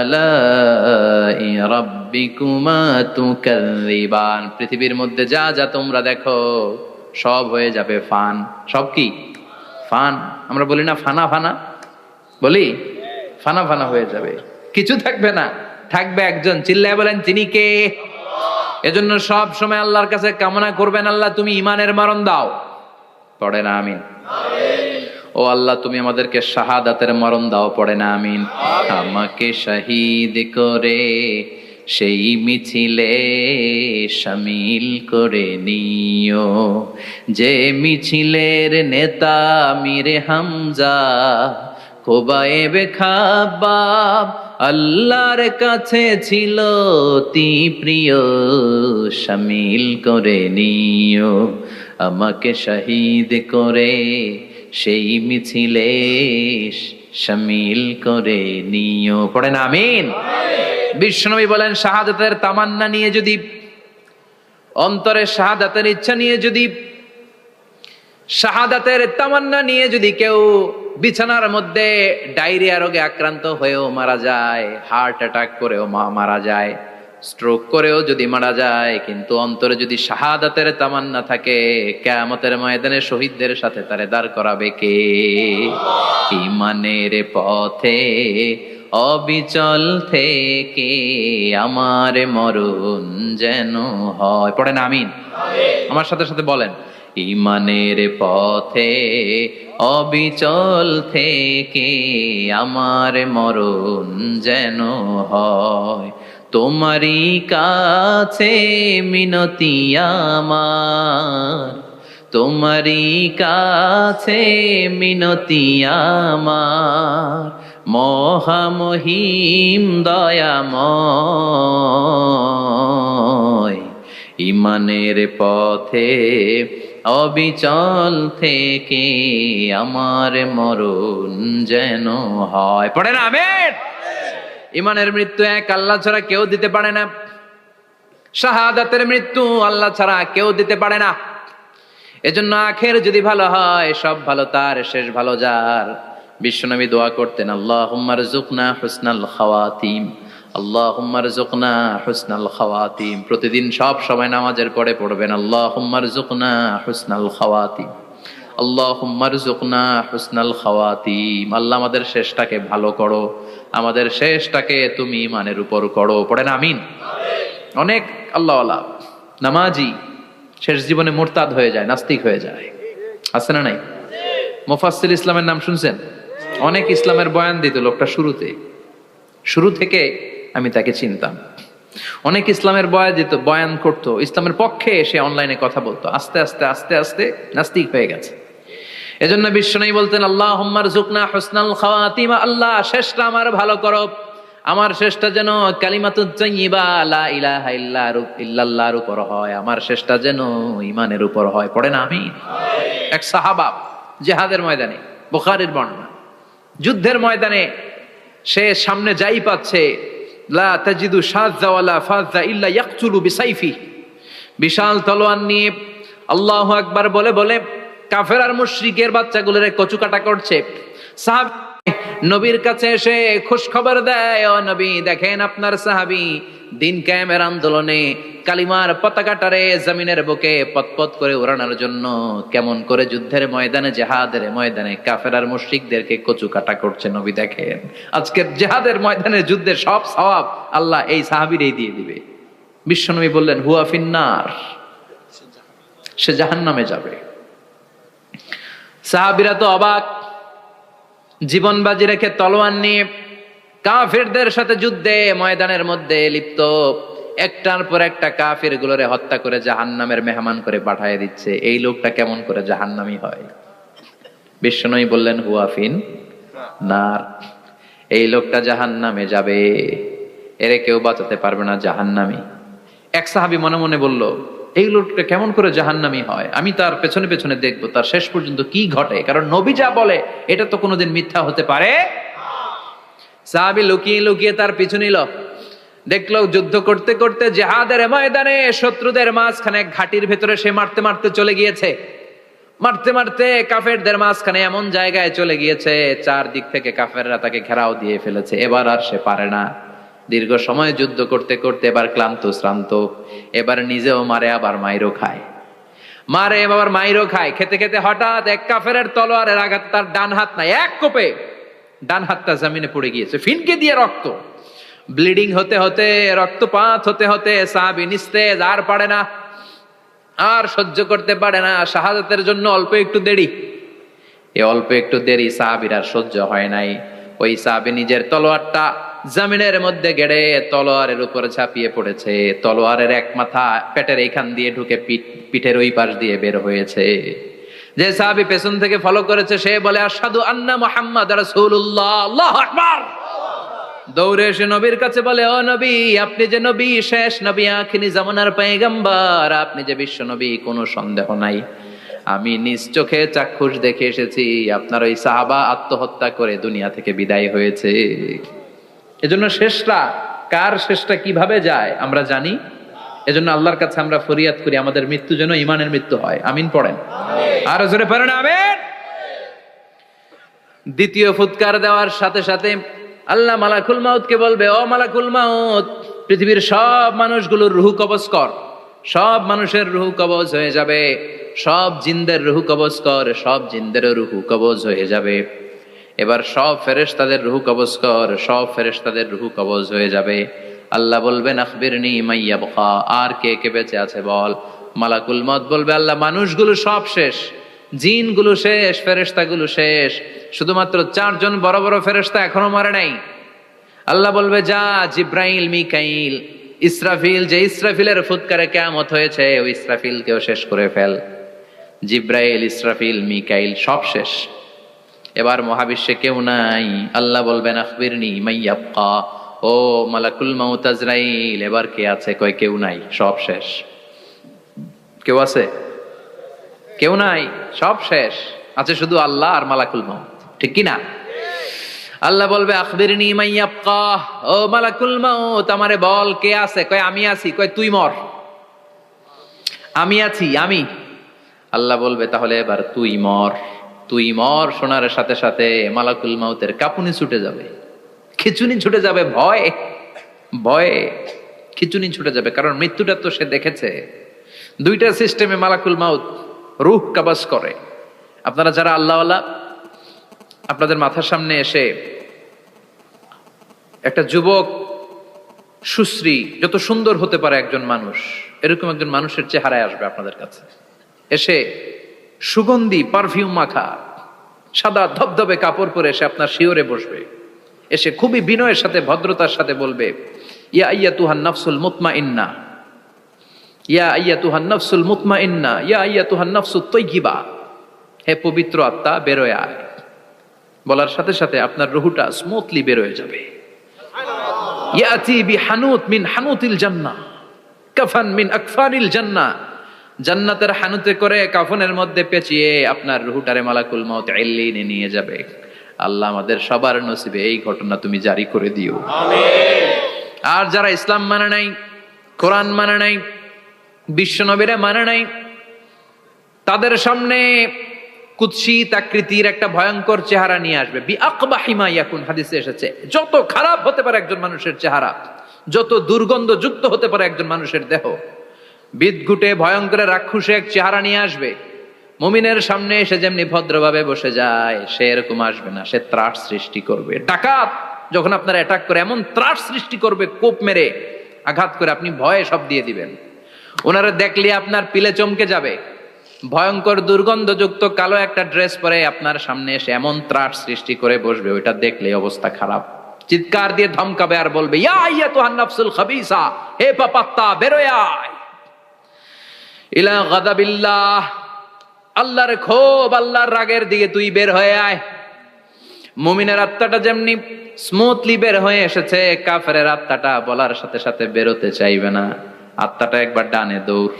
আলাই রাব্বিকুমা তুকাযযিবান। পৃথিবীর মধ্যে যা যা তোমরা দেখো সব হয়ে যাবে ফান। সব কি? ফান। আমরা বলি না ফানা ফানা, বলি ফানা ফানা হয়ে যাবে, কিছু থাকবে না, থাকবে একজন, চিল্লায় বলেন তিনি কে? এজন্য সব সময় আল্লাহর কাছে কামনা করবেন, আল্লাহ তুমি ঈমানের মরণ দাও। পড়ে না আমিন? ও আল্লাহ তুমি আমাদেরকে শাহাদাতের মরণ দাও। পড়ে না আমিন? আমাকে শহীদ করে সেই মিছিলে শামিল করে নিও। যে মিছিলের নেতা মীরে হামজা, খোবায়েবে খাব্বাব আল্লাহর কাছে ছিল অতি প্রিয়, শামিল করে নিও। আমাকে শহীদ করে সেই মিছিলে শামিল করে নিও। পড়েন আমিন। বিশ্বনবী বলেন, শাহাদাতের তামান্না নিয়ে যদি, অন্তরে শাহাদাতের ইচ্ছা নিয়ে যদি, শাহাদাতের তামান্না নিয়ে যদি কেউ বিছানার মধ্যে ডায়রিয়া রোগে আক্রান্ত হয়েও মারা যায়, হার্ট অ্যাটাক করেও মারা যায়, স্ট্রোক করেও যদি মারা যায়, কিন্তু অন্তরে যদি শাহাদাতের তামান্না থাকে, কিয়ামতের ময়দানে শহীদদের সাথে তারে দাঁড় করাবে কে? ঈমানের পথে অবিচল থেকে আমার মরণ যেন হয়। পড়েন আমিন। আমার সাথে সাথে বলেন, ঈমানের পথে অবিচল থেকে আমার মরণ যেন হয়। তোমারই কাছে মিনতি আমার, তোমারই কাছে মিনতি আমার, মহামহিম দয়াময়। ঈমানের পথে অবিচল থেকে আমার মরণ যেন হয়। পড়েন আমিন। ঈমানের মৃত্যু এক আল্লাহ ছাড়া কেউ দিতে পারে না, শাহাদাতের মৃত্যু আল্লাহ ছাড়া কেউ দিতে পারে না। এজন্য আখের যদি ভালো হয়, সব ভালো তার, শেষ ভালো যার। বিশ্বনবী দোয়া করতেন, আল্লাহুম্মা রযুকনা হুসনাল খাওয়াতিম, আল্লাহুম্মা রযুকনা হুসনাল খাওয়াতিম। প্রতিদিন সব সময় নামাজের পরে পড়বেন, আল্লাহুম্মা রযুকনা হুসনাল খাওয়াতিম, আল্লাহুম্মা রযুকনা হুসনাল খাওয়াতিম। আল্লাহ আমাদের শেষটাকে ভালো করো, আমাদের শেষটাকে তুমি ঈমানের উপর করো। পড়েন আমিন। অনেক আল্লাহওয়ালা নামাজি শেষ জীবনে মুরতাদ হয়ে যায়, নাস্তিক হয়ে যায়, আছে না নাই? মুফাসসির ইসলামের নাম শুনছেন? অনেক ইসলামের বয়ান দিত লোকটা শুরু থেকে আমি তাকে চিনতাম। অনেক ইসলামের বয়ান করতো, ইসলামের পক্ষে এসে অনলাইনে কথা বলতো। আস্তে আস্তে আস্তে আস্তে নাস্তিক হয়ে গেছে। এজন্য বিশ্বনবী বলতেন, আল্লাহুম্মা রযুকনা হুসনাল খাওয়াতিম, আল্লাহ শেষটা আমার ভালো করো, আমার শেষটা যেন কালিমাতুত তাইয়্যিবা লা ইলাহা ইল্লাল্লাহর উপর হয়, আমার শেষটা যেন ঈমানের উপর হয়। পড়েন আমিন। এক সাহাবা জিহাদের ময়দানে, বুখারীর বর্ণনা, যুদ্ধের ময়দানে সে সামনে যাই পাচ্ছে, লা তাজিদু শাযা ওয়ালা ফাযা ইল্লা ইয়াকতুলু বিসাইফি, বিশাল তলোয়ার নিয়ে আল্লাহু আকবার বলে বলে কাফের আর মুশরিকের বাচ্চাগুলোরে কচুকাটা করছে। সাহাবী নবীর কাছে এসে খুশ খবর দেয়, ও নবী দেখেন আপনার সাহাবী দিন কায়েমের আন্দোলনে কালিমার পতাকাটারে জমিনের বুকে পতপত করে উড়ানোর জন্য কেমন করে যুদ্ধের ময়দানে, জিহাদের ময়দানে কাফের আর মুশরিকদেরকে কচুকাটা করছে। নবী দেখেন আজকের জিহাদের ময়দানে যুদ্ধের সব সওয়াব আল্লাহ এই সাহাবীরই দিয়ে দিবে। বিশ্বনবী বললেন, হুয়া ফিন্নার, সে জাহান্নামে যাবে। সাহাবীরা তো অবাক, জীবন বাজি রেখে তলোয়ার নিয়ে কাফেরদের সাথে যুদ্ধে ময়দানের মধ্যে লিপ্ত, একটার পর একটা কাফের গুলোরে হত্যা করে জাহান্নামের মেহমান করে পাঠিয়ে দিচ্ছে। এই লোকটা কেমন করে জাহান্নামী হয়? বিশ্বনবী বললেন, হুয়া ফিন নার, এই লোকটা জাহান্নামে যাবে, এরে কেউ বাঁচাতে পারবে না, জাহান্নামী। এক সাহাবী মনে মনে বলল, এই লোকটা কেমন করে জাহান্নামী হয়, আমি তার পেছনে পেছনে দেখবো তার শেষ পর্যন্ত কি ঘটে, কারণ নবী যা বলে এটা তো কোনোদিন মিথ্যা হতে পারে। সাহাবী লুকিয়ে লুকিয়ে তার পিছু নিল, দেখলো যুদ্ধ করতে করতে জিহাদের ময়দানে শত্রুদের মাঝখানে ঘাটির ভেতরে সে মারতে মারতে চলে গিয়েছে, মারতে মারতে কাফেরদের মাঝখানে এমন জায়গায় চলে গিয়েছে চারদিক থেকে কাফেররা তাকে ঘেরাও দিয়ে ফেলেছে। এবার আর সে পারে না, দীর্ঘ সময় যুদ্ধ করতে করতে এবার ক্লান্ত শ্রান্ত, এবার নিজেও মারে আবার মাইরও খায়, মারে আবার মাইরও খায়। খেতে খেতে হঠাৎ এক কাফেরের তলোয়ারের আঘাত তার ডান হাত নাই, এক কোপে ডান হাতটা জমিনে পড়ে গিয়েছে, ফিনকে দিয়ে রক্ত, ব্লিডিং হতে হতে, রক্তপাত হতে হতে সাহাবী নিস্তেজ, আর পারে না, আর সহ্য করতে পারে না। শাহাদাতের জন্য অল্প একটু দেরি, এই অল্প একটু দেরি সাহাবীর আর সহ্য হয় নাই। ওই সাহাবী নিজের তলোয়ারটা জমিনের মধ্যে গেড়ে তলোয়ারের উপরে ঝাঁপিয়ে পড়েছে। তলোয়ারের এক মাথা পেটের এইখান দিয়ে ঢুকে পিঠের ওই পাশ দিয়ে বের হয়েছে। যে সাহাবী পেছন থেকে ফলো করেছে সে বলে আশহাদু আন্না মুহাম্মাদ রাসূলুল্লাহ, আল্লাহু আকবার। দৌড়ে এসে নবীর কাছে বলে, ও নবী, আপনি যে নবী, শেষ নবী, আখিরি জামানার পয়গম্বর, আপনি যে বিশ্ব নবী, কোনো সন্দেহ নাই। আমি নিজ চোখে চাক্ষুষ দেখে এসেছি আপনার ওই সাহাবা আত্মহত্যা করে দুনিয়া থেকে বিদায় হয়েছে। এজন্য শেষটা কার, শেষটা কিভাবে যায় আমরা জানি। এজন্য আল্লাহর কাছে আমরা ফরিয়াদ করি আমাদের মৃত্যু যেন ঈমানের মৃত্যু হয়। আমিন পড়েন, আর জোরে পড়েন আমিন। দ্বিতীয় ফুৎকার দেওয়ার সাথে সাথে আল্লাহ মালাকুল মাউতকে বলবে, ও মালাকুল মাউত, পৃথিবীর সব মানুষগুলোর রুহ কবজ কর। সব মানুষের রুহ কবজ হয়ে যাবে। সব জিনদের রুহ কবজ কর। সব জিনদেরও রুহ কবজ হয়ে যাবে। এবার সব ফেরেশতাদের রুহ কবজ কর। সব ফেরেশতাদের রুহ কবজ হয়ে যাবে। আল্লাহ বলবেন আখবিরনি মা ইয়াবকা, আর কে কে বেঁচে আছে বল। মালাকুল মউত বলবে, আল্লাহ মানুষগুলো সব শেষ, জিনগুলো শেষ, ফেরেশতাগুলো শেষ, শুধুমাত্র 4 জন বড় বড় ফেরেশতা এখনো মরে নাই। আল্লাহ বলবে, যা জিব্রাইল, মিকাইল, ইসরাফিল, যে ইসরাফিলের ফুৎকারে কিয়ামত হয়েছে ওই ইসরাফিলকেও শেষ করে ফেল। জিব্রাইল, ইসরাফিল, মিকাইল সব শেষ। এবার মহাবিশ্বে কেউ নাই। আল্লাহ বলবেন আখবিরনি মা ইয়াবকা, ও মালাকুল মাউত আজরাইল, এবার কে আছে? কয় কেউ নাই, সব শেষ। কেউ আছে? কেউ নাই, সব শেষ। আছে শুধু আল্লাহ আর মালাকুল মাউত, ঠিক কি না? আল্লাহ বলবে আখবিরনি মা ইয়াবকা, ও মালাকুল মাউত, আমারে বল কে আছে? কয় আমি আছি। কয় তুই মর। আমি আছি, আমি। আল্লাহ বলবে তাহলে এবার তুই মর। তুই মর শোনার সাথে সাথে মালাকুল মাউতের কাঁপুনি ছুটে যাবে, খিচুনি ছুটে যাবে, ভয় ভয়ে খিচুনি ছুটে যাবে। কারণ মৃত্যুটা তো সে দেখেছে। দুইটা সিস্টেমে মালাকুল মাউত রূহ কবজ করে। আপনারা যারা আল্লাহওয়ালা, আপনাদের মাথার সামনে এসে একটা যুবক, সুশ্রী, যত সুন্দর হতে পারে একজন মানুষ, এরকম একজন মানুষের চেহারায় আসবে আপনাদের কাছে। এসে সুগন্ধি পারফিউম মাখা সাদা ধবধবে কাপড় পরে এসে আপনার শিওরে বসবে। এসে খুবই বিনয়ের সাথে, ভদ্রতার সাথে বলবে, ইয়া আইয়াতুহান নাফসুল মুতমাইন্না, ইয়া আইয়াতুহান নাফসুল মুতমাইন্না, ইয়া আইয়াতুহান নাফসুত তাইয়্যিবা, হে পবিত্র আত্মা বেরোয় আয়। বলার সাথে সাথে আপনার রুহটা স্মুথলি বেরোয় যাবে। ইয়াতি বিহানুত মিন হানুতিল জান্নাহ, কাফান মিন আকফানিল জান্নাহ, জান্নাতের হানুতে করে কাফনের মধ্যে পেঁচিয়ে আপনার রুহটারে মালাকুল মাউত ইল্লিনে নিয়ে যাবে। আল্লাহ আমাদের সবার নসিবে এই ঘটনা তুমি জারি করে দিও, আমিন। আর যারা ইসলাম মানে নাই, কোরআন মানে নাই, বিশ্ব নবীরা মানে নাই, তাদের সামনে কুৎসিত আকৃতির একটা ভয়ঙ্কর চেহারা নিয়ে আসবে। বিআকবাহি মা ইয়াকুন, হাদিসে এসেছে, যত খারাপ হতে পারে একজন মানুষের চেহারা, যত দুর্গন্ধযুক্ত হতে পারে একজন মানুষের দেহ, বিদঘুটে ভয়ঙ্কর রাক্ষসে এক চেহারা নিয়ে আসবে। মুমিনের সামনে এসে যেমনি ভদ্রভাবে বসে যায়, সে এরকম আসবে না। সে ত্রাস সৃষ্টি করবে। ডাকাত যখন আপনার অ্যাটাক করে এমন ত্রাস সৃষ্টি করবে, কোপ মেরে আঘাত করে আপনি ভয়ে সব দিয়ে দিবেন। ওনারা দেখলে আপনার পিলে চমকে যাবে। ভয়ঙ্কর দুর্গন্ধযুক্ত কালো একটা ড্রেস পরে আপনার সামনে এসে এমন ত্রাস সৃষ্টি করে বসবে, ওইটা দেখলে অবস্থা খারাপ। চিৎকার দিয়ে ধমকাবে আর বলবে, ইয়া আইয়াতুহান নাফসুল খাবিসা, হে পাপাত্তা বেরোয় আয় ইলা গাদাবিল্লাহ, আল্লাহর ক্ষোভ, আল্লাহর রাগের দিকে তুই বের হয়ে আয়। মুমিনের আত্মাটা যেমনি স্মুথলি বের হয়ে এসেছে, কাফেরের আত্মাটা বলার সাথে সাথে বেরোতে চাইবে না। আত্মাটা একবার ডানে দৌড়,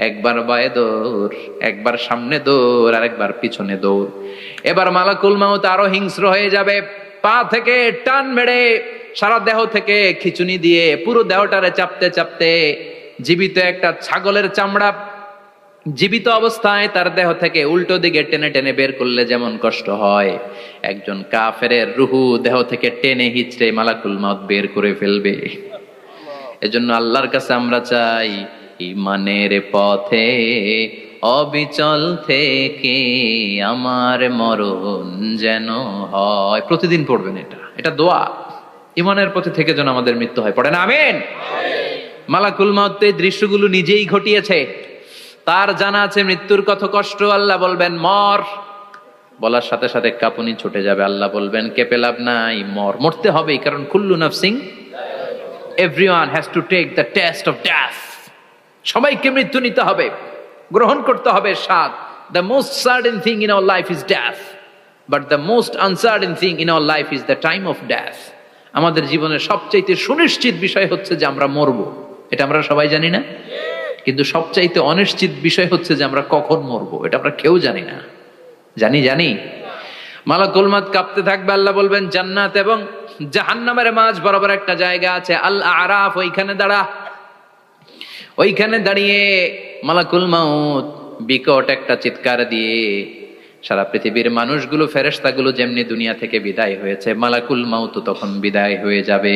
একবার বায়ে দৌড়, একবার সামনে দৌড়, আর একবার পিছনে দৌড়। এবার মালাকুল মাউত আরো হিংস্র হয়ে যাবে। পা থেকে টান মেরে সারা দেহ থেকে খিচুনি দিয়ে পুরো দেহটারে চাপতে চাপতে জীবিত একটা ছাগলের চামড়া জীবিত অবস্থায় তার দেহ থেকে উল্টো দিকে টেনে টেনে বের করলে যেমন কষ্ট হয়, একজন কাফেরের রুহু দেহ থেকে টেনে হিচড়ে মালাকুল মাউত বের করে ফেলবে। এজন্য আল্লাহর কাছে আমরা চাই, ঈমানের পথে অবিচল থেকে আমার মরণ যেন হয়। প্রতিদিন পড়বেন এটা দোয়া। ঈমানের পথে থেকে যেন আমাদের মৃত্যু হয়। পড়েন আমিন। মালাকুল মাউত এই দৃশ্যগুলো নিজেই ঘটিয়েছে। তার জানা আছে মৃত্যুর কত কষ্ট। আল্লাহ বলবেন মর, বলার সাথে সাথে কাঁপুনি ছুটে যাবে। আল্লাহ বলবেন কেঁপে লাভ নাই, মরতে হবেই, কারণ কুল্লু নাফসিন, everyone has to take the test of death. সবাইকে মৃত্যু নিতে হবে, গ্রহণ করতে হবে স্বাদ। The most certain thing in our life is death, but the most uncertain thing in our life is the time of death. আমাদের জীবনের সবচাইতে সুনিশ্চিত বিষয় হচ্ছে যে আমরা মরবো, এটা আমরা সবাই জানি না। কিন্তু সবচাইতে অনিশ্চিত বিষয় হচ্ছে যে আমরা কখন মরবো, এটা আমরা কেউ জানি না। জানি মালাকুল মউত কাঁপতে থাকবে। আল্লাহ বলবেন জান্নাত এবং জাহান্নামের মাঝ বরাবর একটা জায়গা আছে, আল আরাফ, ওইখানে দাঁড়া। ওইখানে দাঁড়িয়ে মালাকুল মউত বিকট একটা চিৎকার দিয়ে সারা পৃথিবীর মানুষগুলো, ফেরেশতাগুলো যেমনি দুনিয়া থেকে বিদায় হয়েছে, মালাকুল মউত তখন বিদায় হয়ে যাবে।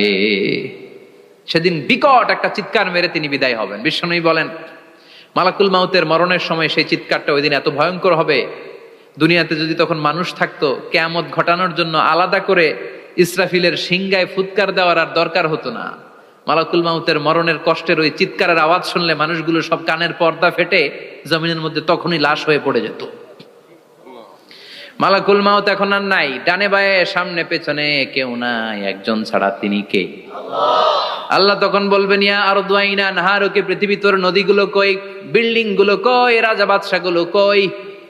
সেদিন বিকট একটা চিৎকার মেরে তিনি বিদায় হবেন। বিশ্বনবী বলেন মালাকুল মউতের মরণের সময় সেই চিৎকারটা ওই দিন এত ভয়ঙ্কর হবে, দুনিয়াতে যদি তখন মানুষ থাকতো, কিয়ামত ঘটানোর জন্য আলাদা করে ইসরাফিলের সিংগায় ফুৎকার দেওয়ার আর দরকার হতো না। মালাকুল মউতের মরণের কষ্টের ওই চিৎকারের আওয়াজ শুনলে মানুষগুলো সব কানের পর্দা ফেটে জমিনের মধ্যে তখনই লাশ হয়ে পড়ে যেত। মালাকুল মউত এখন আর নাই, ডানে বায়ে সামনে পেছনে কেউ নাই, একজন ছাড়া, তিনি কে? আল্লাহ তখন বলবেন ইয়া আরদু আইনা নাহারুকে, পৃথিবী তোর নদীগুলো কই, বিল্ডিং গুলো কই, রাজা বাদশা গুলো কই,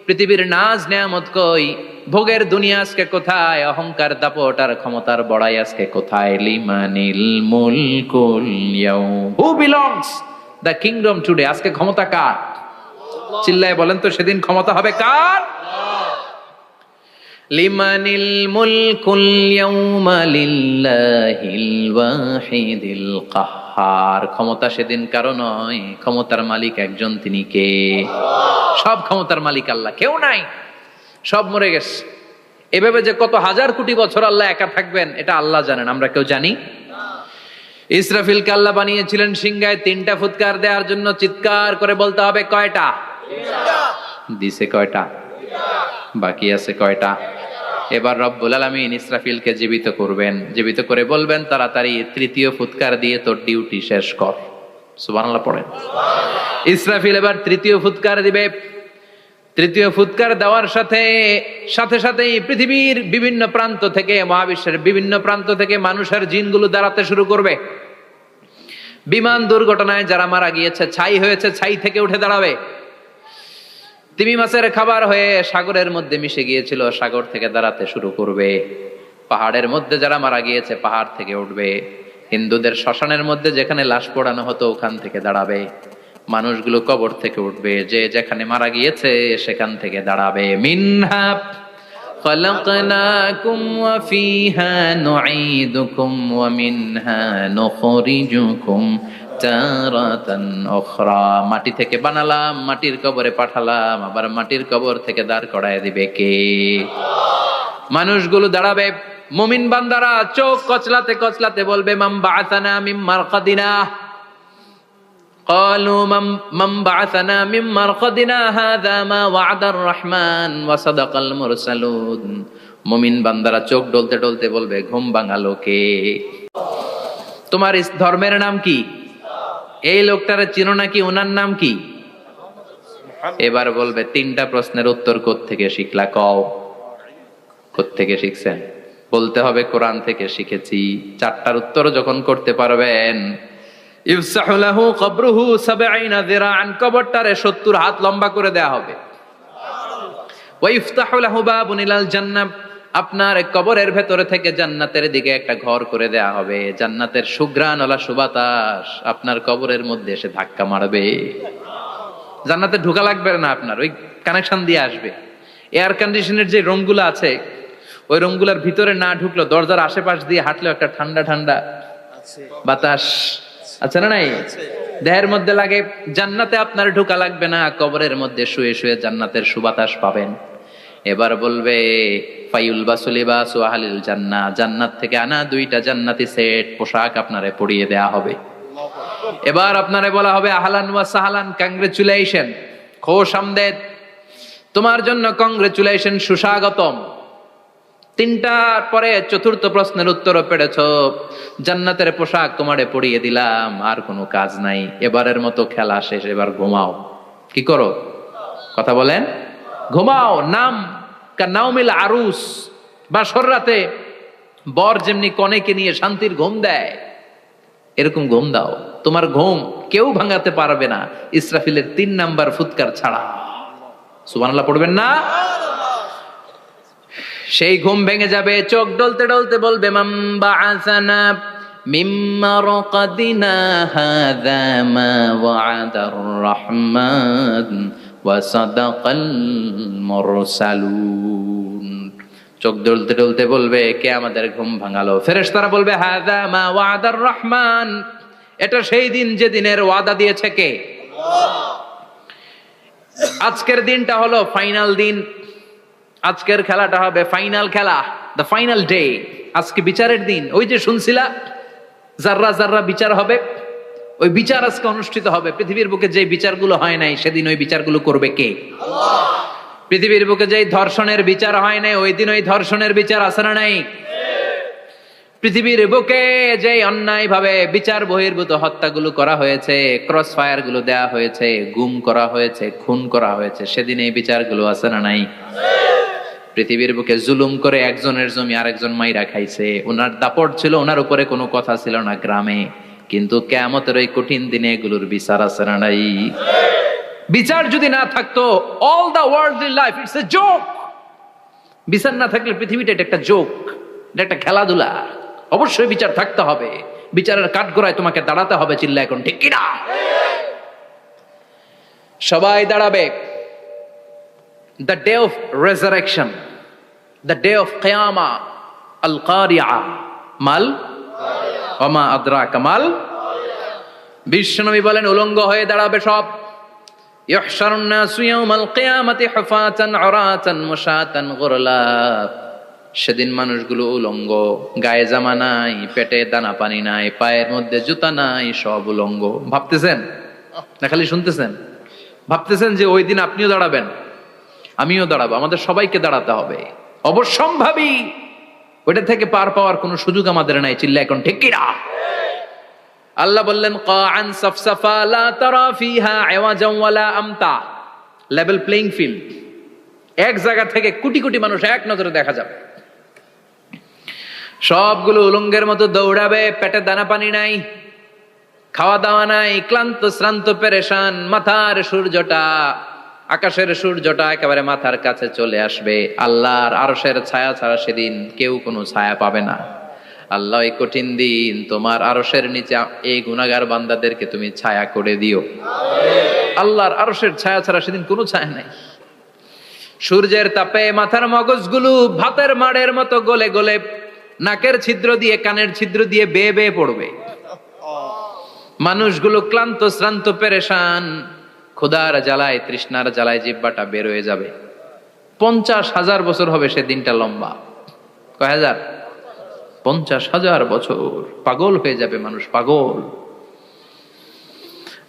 পৃথিবীর নাজ নেয়ামত কই, ভোগের দুনিয়া আজকে কোথায়, অহংকার দাপট আর ক্ষমতার বড়াই আজকে কোথায়? লিমানিল মুলকুল ইয়াউম, who belongs the kingdom today, আজকে ক্ষমতা কার? চিল্লায় বলেন তো সেদিন ক্ষমতা হবে কার? লিমানিল মুলকুল ইয়াউমা লিল্লাহিল ওয়াহিদিল কাহ্হার, ক্ষমতা সেদিন কারো নয়, ক্ষমতার মালিক একজন, তিনি কে? সব ক্ষমতার মালিক আল্লাহ, কেউ নাই, সব মরে গেছে। এভাবে যে কত হাজার কোটি বছর আল্লাহ একা থাকবেন এটা আল্লাহ জানেন, আমরা কেউ জানি? ইসরাফিলকে আল্লাহ বানিয়েছিলেন সিংহায় 3টা ফুৎকার দেওয়ার জন্য, চিৎকার করে বলতে হবে কয়টা? দিছে কয়টা? বাকি আছে কয়টা? এবার রব্বুল আলামিন ইসরাফিলকে জীবিত করবেন, জীবিত করে বলবেন তাড়াতাড়ি 3য় ফুৎকার দিয়ে তোর ডিউটি শেষ কর। সুবহানাল্লাহ পড়েন। ইসরাফিল এবার 3য় ফুৎকার দিবে। 3য় ফুৎকার দেওয়ার সাথে সাথেই পৃথিবীর বিভিন্ন প্রান্ত থেকে, মহাবিশ্বের বিভিন্ন প্রান্ত থেকে মানুষের জিনগুলো দাঁড়াতে শুরু করবে। বিমান দুর্ঘটনায় যারা মারা গিয়েছে, ছাই হয়েছে, ছাই থেকে উঠে দাঁড়াবে। তিমি মাছের খাবার হয়ে সাগরের মধ্যে মিশে গিয়েছিল, সাগর থেকে দাঁড়াতে শুরু করবে। পাহাড়ের মধ্যে যারা মারা গিয়েছে, পাহাড় থেকে উঠবে। হিন্দুদের শ্মশানের মধ্যে যেখানে লাশ পোড়ানো হতো, ওখান থেকে দাঁড়াবে। মানুষগুলো কবর থেকে উঠবে, যে যেখানে মারা গিয়েছে সেখান থেকে দাঁড়াবে। মিনহা খালাকনাকুম ওয়া ফিহা নুঈদুকুম ওয়া মিনহা নুখরিজুকুম তারাতান উখরা, মাটি থেকে বানালাম, মাটির কবরে পাঠালাম, আবার মাটির কবর থেকে দাঁড় করায় দিবে কে? মানুষগুলো দাঁড়াবে। মুমিন বান্দারা চোখ কচলাতে কচলাতে বলবে মান বাআসানা মিন মারকাদিনা, قالوا من بعثنا من مرقدنا هذا ما وعد الرحمن وصدق المرسلون। মুমিন বান্দারা চোখ ডলতে ডলতে বলবে ঘুম ভাঙালো কে? তোমার ধর্মের নাম কি? এই লোকটারে চিনো নাকি? ওনার নাম কি? এবার বলবে 3টা প্রশ্নের উত্তর কোত্থেকে শিখলা? কও কোত্থেকে শিখছেন? বলতে হবে কোরআন থেকে শিখেছি। 4টার উত্তর যখন করতে পারবেন, ইফসাহু লাহু কবরুহু 70 যিরাআন, কবরটারে 70 হাত লম্বা করে দেয়া হবে। ওয়া ইফতাহু লাহু বাবুন ইলাল জান্নাহ, আপনার কবরের ভেতরে থেকে জান্নাতের দিকে একটা ঘর করে দেয়া হবে। জান্নাতের সুঘ্রাণওয়ালা সুবাতাস আপনার কবরের মধ্যে এসে ধাক্কা মারবে। জান্নাতে ঢোকা লাগবে না, আপনার ওই কানেকশন দিয়ে আসবে। এয়ার কন্ডিশনের যে রুমগুলো আছে, ওই রুমগুলোর ভিতরে না ঢুকলো, দরজার আশেপাশ দিয়ে হাঁটলেও একটা ঠান্ডা ঠান্ডা বাতাস আছে না নাই? দেহের মধ্যে লাগে। জান্নাতে আপনার ঢোকা লাগবে না, কবরের মধ্যে শুয়ে শুয়ে জান্নাতের সুবাতাস পাবেন। এবার বলবে ফায়ুলবাসু লিবাসু আহলিল জান্নাহ, জান্নাত থেকে আনা 2টা জান্নাতি সেট পোশাক আপনারে পরিয়ে দেয়া হবে। এবার আপনারে বলা হবে আহলান ওয়া সাহলান, কংগ্রেচুলেশন, খোশ আমদেদ, তোমার জন্য কংগ্রেচুলেশন, সুস্বাগতম। 3টার পরে 4র্থ প্রশ্নের উত্তরও পেরেছ, জান্নাতের পোশাক তোমারে পরিয়ে দিলাম, আর কোনো কাজ নাই, এবারের মতো খেলা শেষ, এবার ঘুমাও। কি করো? কথা বলেন। ঘুমাও, নাম। কানাউমিল আরুস, বাসর রাতে বর যেমনি কনেকে নিয়ে শান্তির ঘুম দেয়, এরকম ঘুম দাও। তোমার ঘুম কেউ ভাঙাতে পারবে না ইসরাফিলের 3 নাম্বার ফুৎকার ছাড়া। সুবহানাল্লাহ পড়বেন না? সেই ঘুম ভেঙে যাবে, চোখ ডলতে ডলতে বলবে মান বাআসানা মিন মারকাদিনা হাযা মা ওয়া'দার রাহমান ওয়া সাদাকাল মুরসালুন। চোখ ডলতে ডলতে বলবে, কে আমাদের ঘুম ভাঙালো? ফেরেশতারা বলবে হাযা মা ওয়া'দার রাহমান, এটা সেই দিন যে দিনের ওয়াদা দিয়েছে কে? আল্লাহ। আজকের দিনটা হলো ফাইনাল দিন, আজকের খেলাটা হবে ফাইনাল খেলা, দ্য ফাইনাল ডে। আজকে বিচারের দিন। ওই যে শুনছিলা জাররা জাররা বিচার হবে, ওই বিচার আজকে অনুষ্ঠিত হবে। পৃথিবীর বুকে যে বিচারগুলো হয় নাই সেদিন ওই বিচারগুলো করবে কে? আল্লাহ। পৃথিবীর বুকে যে ধর্ষণের বিচার হয় নাই ওই দিন ওই ধর্ষণের বিচার আছে না নাই? পৃথিবীর বুকে যে অন্যায় ভাবে বিচার বহির্ভূত হত্যাগুলো করা হয়েছে, ক্রস ফায়ার গুলো দেয়া হয়েছে, গুম করা হয়েছে, খুন করা হয়েছে, সেদিন এই বিচারগুলো আছে না নাই? পৃথিবীর বুকে জুলুম করে একজনের জমি আরেকজন মাইরা খাইছে, ওনার দাপট ছিল, ওনার উপরে কোনো কথা ছিল না গ্রামে, কিন্তু কিয়ামতের ওই কঠিন দিনে এগুলোর বিচার আছে না নাই? বিচার যদি না থাকতো, all the worldly life it's a joke. বিচার না থাকলে পৃথিবীটা এটা একটা জোক, এটা একটা খেলাধুলা। অবশ্যই বিচার থাকতে হবে, বিচারের কাঠগড়ায় তোমাকে দাঁড়াতে হবে। চিল্লা এখন ঠিক কিনা? সবাই দাঁড়াবে। The day of resurrection, the day of কিয়ামা, আল কারিআ মাল ওয়া মা আদরাকা মাল। বিশ্বনবী বলেন উলঙ্গ হয়ে দাঁড়াবে সব। ইহশারুন নাসু ইয়াউমাল কিয়ামাতি হুফাতান উরাতান মুশাতান গুরলা। সেদিন মানুষগুলো উলঙ্গ, গায়ে জামা নাই, পেটে দানা পানি নাই, পায়ের মধ্যে জুতা নাই, সব উলঙ্গ। ভাবতেছেন না খালি শুনতেছেন? ভাবতেছেন যে ওই দিন আপনিও দাঁড়াবেন, আমিও দাঁড়াবো, আমাদের সবাইকে দাঁড়াতে হবে। অবশ্যম্ভাবী, ওইটা থেকে পার পাওয়ার কোনো সুযোগ আমাদের নাই। চিল্লা এখন ঠিক কিনা? আল্লাহ বললেন কাআন সাফসাফা লা তারা ফিহা আওয়াজান ওয়ালা আমতা, লেভেল প্লেইং ফিল্ড। এক জায়গা থেকে কোটি কোটি মানুষ এক নজরে দেখা যাবে। সবগুলো উলঙ্গের মতো দৌড়াবে, পেটে দানা পানি নাই, খাওয়া দাওয়া নাই, ক্লান্ত শ্রান্ত পেরেশান। মাথার সূর্যটা, আকাশের সূর্যটা একেবারে মাথার কাছে চলে আসবে। আল্লাহর আরশের ছায়া ছাড়া সেদিন কেউ কোনো ছায়া পাবে না। আল্লাহ এই কঠিন দিন তোমার আরশের নিচে এই গুনাহগার বান্দাদেরকে তুমি ছায়া করে দিও। আল্লাহর আরশের ছায়া ছাড়া সেদিন কোনো ছায়া নাই। সূর্যের তাপে মাথার মগজগুলো ভাতের মাড়ের মতো গলে গলে নাকের ছিদ্র দিয়ে কানের ছিদ্র দিয়ে বেয়ে বেয়ে পড়বে। মানুষগুলো ক্লান্ত শ্রান্ত পেরেশান, ক্ষুধার জ্বালায় তৃষ্ণার জ্বালায় জিহ্বাটা বের হয়ে যাবে। 50,000 বছর হবে সেদিনটা লম্বা। কয় হাজার? 50,000 বছর। পাগল হয়ে যাবে মানুষ, পাগল।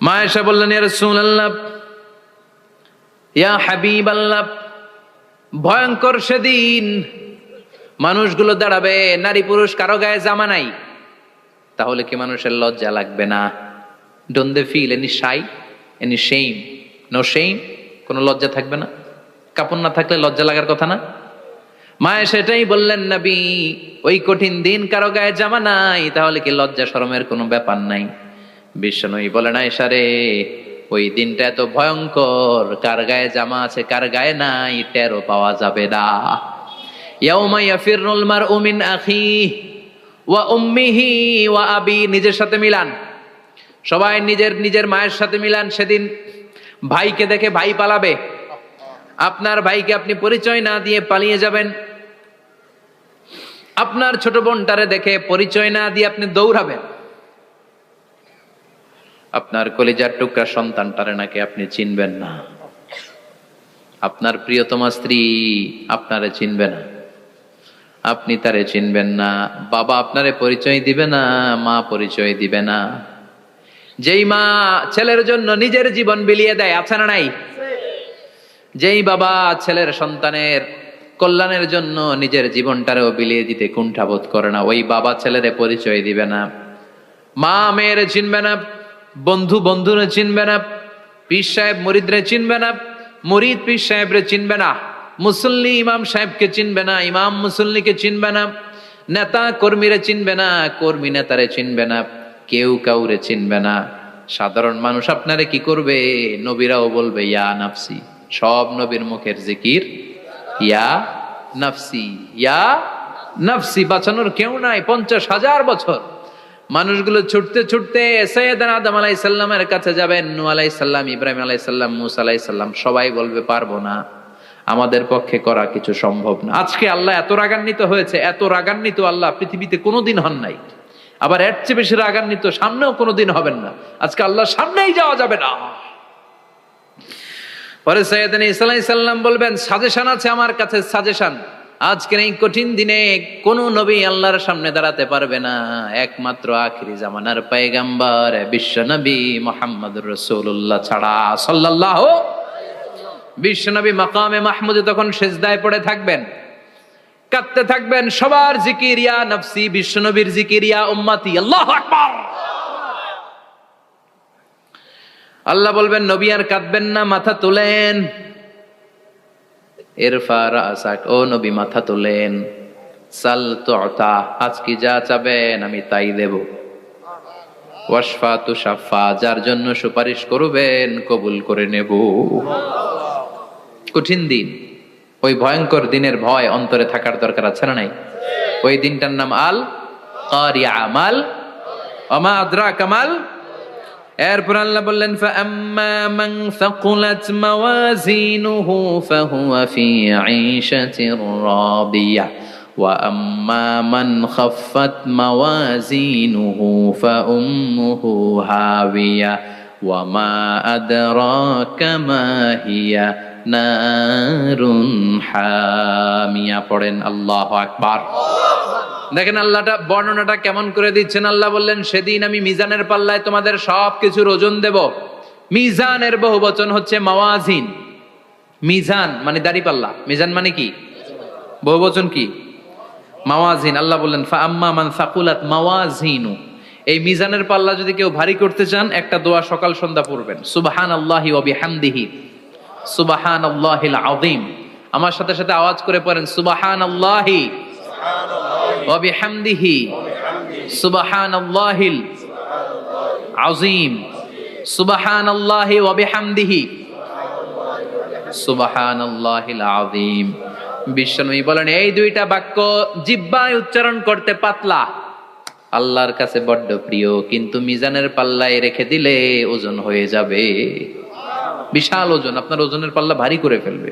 মা আয়েশা বললেন ইয়া রাসূলুল্লাহ, ইয়া হাবিবাল্লাহ, ভয়ঙ্কর সেদিন মানুষগুলো দাঁড়াবে, নারী পুরুষ কারো গায়ে জামা নাই, তাহলে কি মানুষের লজ্জা লাগবে না? Don't they feel any shy, any shame? No shame, কোনো লজ্জা থাকবে না? কাপড় না থাকলে লজ্জা লাগার কথা না? মায়ে সেটাই বললেন নবী, ওই কঠিন দিন কারো গায়ে জামা নাই, তাহলে কি লজ্জা শরমের কোনো ব্যাপার নাই? বিশ্বনবী বলেন আয়েশা রে, ওই দিনটা এত ভয়ঙ্কর, কার গায়ে জামা আছে কার গায়ে নাই টেরও পাওয়া যাবে না। ইয়াউমা ইয়াফিরুল মারউ মিন আখিহি ওয়া উম্মিহি ওয়া আবি, নিজের সাথে মিলান, সবাই নিজের নিজের মায়ের সাথে মিলান। সেদিন ভাইকে দেখে ভাই পালাবে, আপনার ভাইকে আপনি পরিচয় না দিয়ে পালিয়ে যাবেন। আপনার ছোট বোনটারে দেখে পরিচয় না দিয়ে আপনি দৌড়াবেন। আপনার কলিজার টুকরা সন্তানটারে নাকি আপনি চিনবেন না। আপনার প্রিয়তমা স্ত্রী আপনারে চিনবে না, আপনি তারে চিনবেন না। বাবা আপনারে পরিচয় দিবে না, মা পরিচয় দিবে না। যেই মা ছেলের জন্য নিজের জীবন বিলিয়ে দেয়, আছে না নাই? যেই বাবা ছেলের সন্তানের কল্যাণের জন্য নিজের জীবনটারেও বিলিয়ে দিতে কুণ্ঠাবোধ করে না, ওই বাবা ছেলেরে পরিচয় দিবে না। মা মেয়েরে চিনবে না, বন্ধু বন্ধুরে চিনবে না, পীর সাহেব মুরিদরে চিনবে না, মুরিদ পীর সাহেবরে চিনবে না। মুসল্লি ইমাম সাহেবকে চিনবে না, ইমাম মুসল্লিকে চিনবে না, নেতা কর্মীরে চিনবে না, কর্মী নেতারে চিনবে না, কেউ কাউরে চিনবে না। সাধারণ মানুষ আপনারে কি করবে? নবীরাও বলবে ইয়া নাফসি। সব নবীর মুখের জিকির ইয়া নাফসি, ইয়া নাফসি। বাঁচানোর কেউ নাই। 50,000 বছর মানুষগুলো ছুটতে ছুটতে সাইয়েদনা আদম আলাইহিস সালামের কাছে যাবেন, নূহ আলাইহিস সালাম, ইব্রাহিম আলাইহিস সালাম, মূসা আলাইহিস সালাম। সবাই বলবে পারবো না, আমাদের পক্ষে করা কিছু সম্ভব না। আজকে আল্লাহ এত রাগান্বিত হয়েছে, এত রাগান্বিত আল্লাহ পৃথিবীতে কোনোদিন হন নাই। আবার এর চেয়ে বেশি রাগান্বিত সামনেও কোনোদিন হবেন না। আজকে আল্লাহর সামনেই যাওয়া যাবে না। পরে সাইয়েদনা ঈসা আলাইহিস সালাম বলবেন, সাজেশন আছে আমার কাছে, সাজেশন। আজকের এই কঠিন দিনে কোন নবী আল্লাহর সামনে দাঁড়াতে পারবে না, একমাত্র আখিরি জামানার পয়গম্বর বিশ্ব নবী মুহাম্মদুর রাসূলুল্লাহ ছাড়া সাল্লাল্লাহু। বিশ্ব নবী মাকামে মাহমুদে তখন সিজদায় পড়ে থাকবেন, কাঁদতে থাকবেন। সবার জিকির ইয়া নফসি, বিশ্ব নবীর জিকির ইয়া উম্মতি। আল্লাহু আকবার। আল্লাহ বলবেন নবী আর কাঁদবেন না, মাথা তোলেন। ইরফা রাসাক, ও নবী মাথা তোলেন। সাল তুতা, আজকে যা চাবেন আমি তাই দেব। ওয়াশফা তুশাফা, যার জন্য সুপারিশ করবেন কবুল করে নেব। কঠিন দিন, ওই ভয়ঙ্কর দিনের ভয় অন্তরে থাকার দরকার আছে না নাই? ওই দিনটার নাম আল কারিয়া, মাল ওমা আদরাকা মাল। এরপর আল্লাহ বললেন ফাআম্মা মান সাকুলাত মাওয়াজিনুহু ফাহুয়া ফি ঈশাতির রাদিয়া ওয়া আম্মা মান খাফফাত মাওয়াজিনুহু ফাউম্মুহু হাবিয়া ওয়া মা আদরাকা মা হিয়া নারুন হামিয়া। পড়েন আল্লাহু আকবার। দেখেন আল্লাহটা বর্ণনাটা কেমন করে দিচ্ছেন। আল্লাহ বললেন সেদিন আমি মিজানের পাল্লায় তোমাদের সবকিছুর ওজন দেব। মিজানের বহু বচন হচ্ছে মাওয়াজিন। মিজান মানে দাড়ি পাল্লা, মিজান মানে কি? বহু বচন কি? মাওয়াজিন। আল্লাহ বললেন ফাআম্মা মান সাকুলাত মাওয়াজিনু, এই মিজানের পাল্লা যদি কেউ ভারী করতে চান, একটা দোয়া সকাল সন্ধ্যা পড়বেন, সুবহানাল্লাহি ওয়া বিহামদিহি সুবহানাল্লাহিল আযীম। আমার সাথে সাথে আওয়াজ করে পড়েন সুবহানাল্লাহি ওয়া বিহামদিহি সুবহানাল্লাহিল আযীম, সুবহানাল্লাহি ওয়া বিহামদিহি সুবহানাল্লাহিল আযীম। বিশ্বনবী বলেন এই দুইটা বাক্য জিহ্বায় উচ্চারণ করতে পাতলা, আল্লাহর কাছে বড্ড প্রিয়, কিন্তু মিজানের পাল্লায় রেখে দিলে ওজন হয়ে যাবে, বিশাল ওজন, আপনার ওজনের পাল্লা ভারী করে ফেলবে।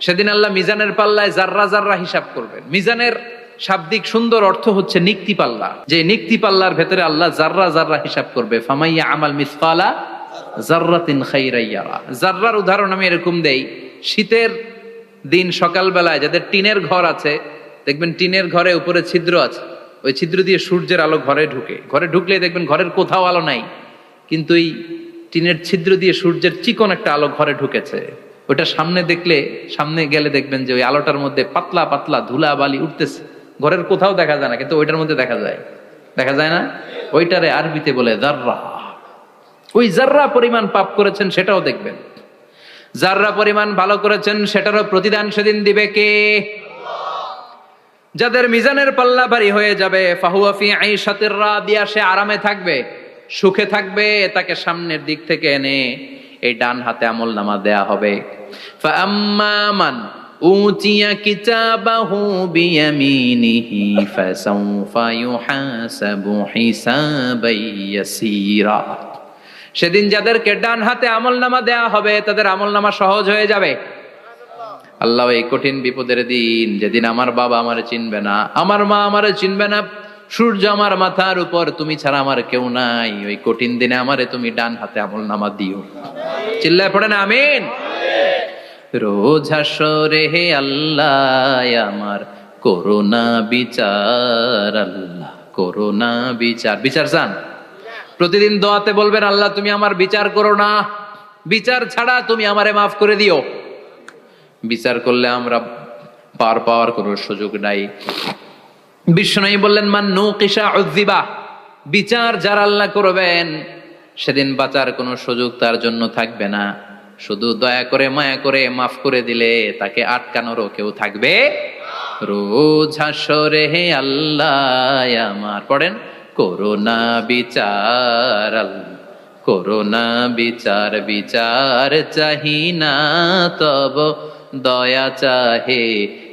সেদিন আল্লাহ মিজানের পাল্লায় জাররা জাররা হিসাব করবেন। মিজানের শাব্দিক সুন্দর অর্থ হচ্ছে নিক্তি পাল্লা, যে নিক্তি পাল্লার ভেতরে আল্লাহ জাররা জাররা হিসাব করবে। ফামাইয়া আমাল মিসকালা জাররাতিন খাইরান ইয়ারা। জাররার উদাহরণ আমি এরকম দেই, শীতের দিন সকালবেলায় যাদের টিনের ঘর আছে, দেখবেন টিনের ঘরে উপরে ছিদ্র আছে, ওই ছিদ্র দিয়ে সূর্যের আলো ঘরে ঢুকে। ঘরে ঢুকলে দেখবেন ঘরের কোথাও আলো নাই, কিন্তু এই টিনের ছিদ্র দিয়ে সূর্যের চিকন একটা আলো ঘরে ঢুকেছে। ওটা সামনে দেখলে, সামনে গেলে দেখবেন যে ওই আলোটার মধ্যে পাতলা পাতলা ধুলা বালি উঠতেছে। ঘরের কোথাও দেখা যায় না, কিন্তু ওইটার মধ্যে দেখা যায়। দেখা যায় না? ওইটারে আরবিতে বলে জাররা। ওই জাররা পরিমাণ পাপ করেছেন সেটাও দেখবেন, জাররা পরিমাণ ভালো করেছেন সেটারও প্রতিদান সেদিন দিবে কে? যাদের মিজানের পাল্লা ভারী হয়ে যাবে, ফাহুয়া ফি আইশাতির রাদিয়া, সে আরামে থাকবে, সুখে থাকবে। তাকে সামনের দিক থেকে এনে এই ডান হাতে আমলনামা দেয়া হবে। ফাআম্মা মান উতিয়া কিতাবাহু বিয়ামিনিহি ফাসাউফা ইউহাসাবু হিসাবান ইয়াসীরা। সেদিন যাদেরকে ডান হাতে আমলনামা দেয়া হবে তাদের আমলনামা সহজ হয়ে যাবে। আল্লাহ এই কঠিন বিপদের দিন, যেদিন আমার বাবা আমারে চিনবে না, আমার মা আমারে চিনবে না, সূর্য আমার মাথার উপর, তুমি ছাড়া আমার কেউ নাই, ওই কঠিন দিনে আমারে তুমি ডান হাতে আমলনামা দিও। চিল্লায় পড়েন আমিন। রোজ হাসরে হে আল্লাহ আমার করোনা বিচার, আল্লাহ করোনা বিচার। বিচার চান? প্রতিদিন দোয়াতে বলবেন আল্লাহ তুমি আমার বিচার করো না, বিচার ছাড়া তুমি আমারে মাফ করে দিও। বিচার করলে আমরা পার পাওয়ার কোনো সুযোগ নাই। বিষ্ণু বললেন মান নুকিশা উযিবা, বিচার যারা আল্লাহ করবেন সেদিন বাঁচার কোনো সুযোগ তার জন্য থাকবে না। শুধু দয়া করে মায়া করে মাফ করে দিলে তাকে আটকানোরও কেউ থাকবে রোজ হাসরে হে আল্লাহ আমার পড়েন করোনা বিচার করোনা বিচার বিচার চাহি না তব দয়া চাহে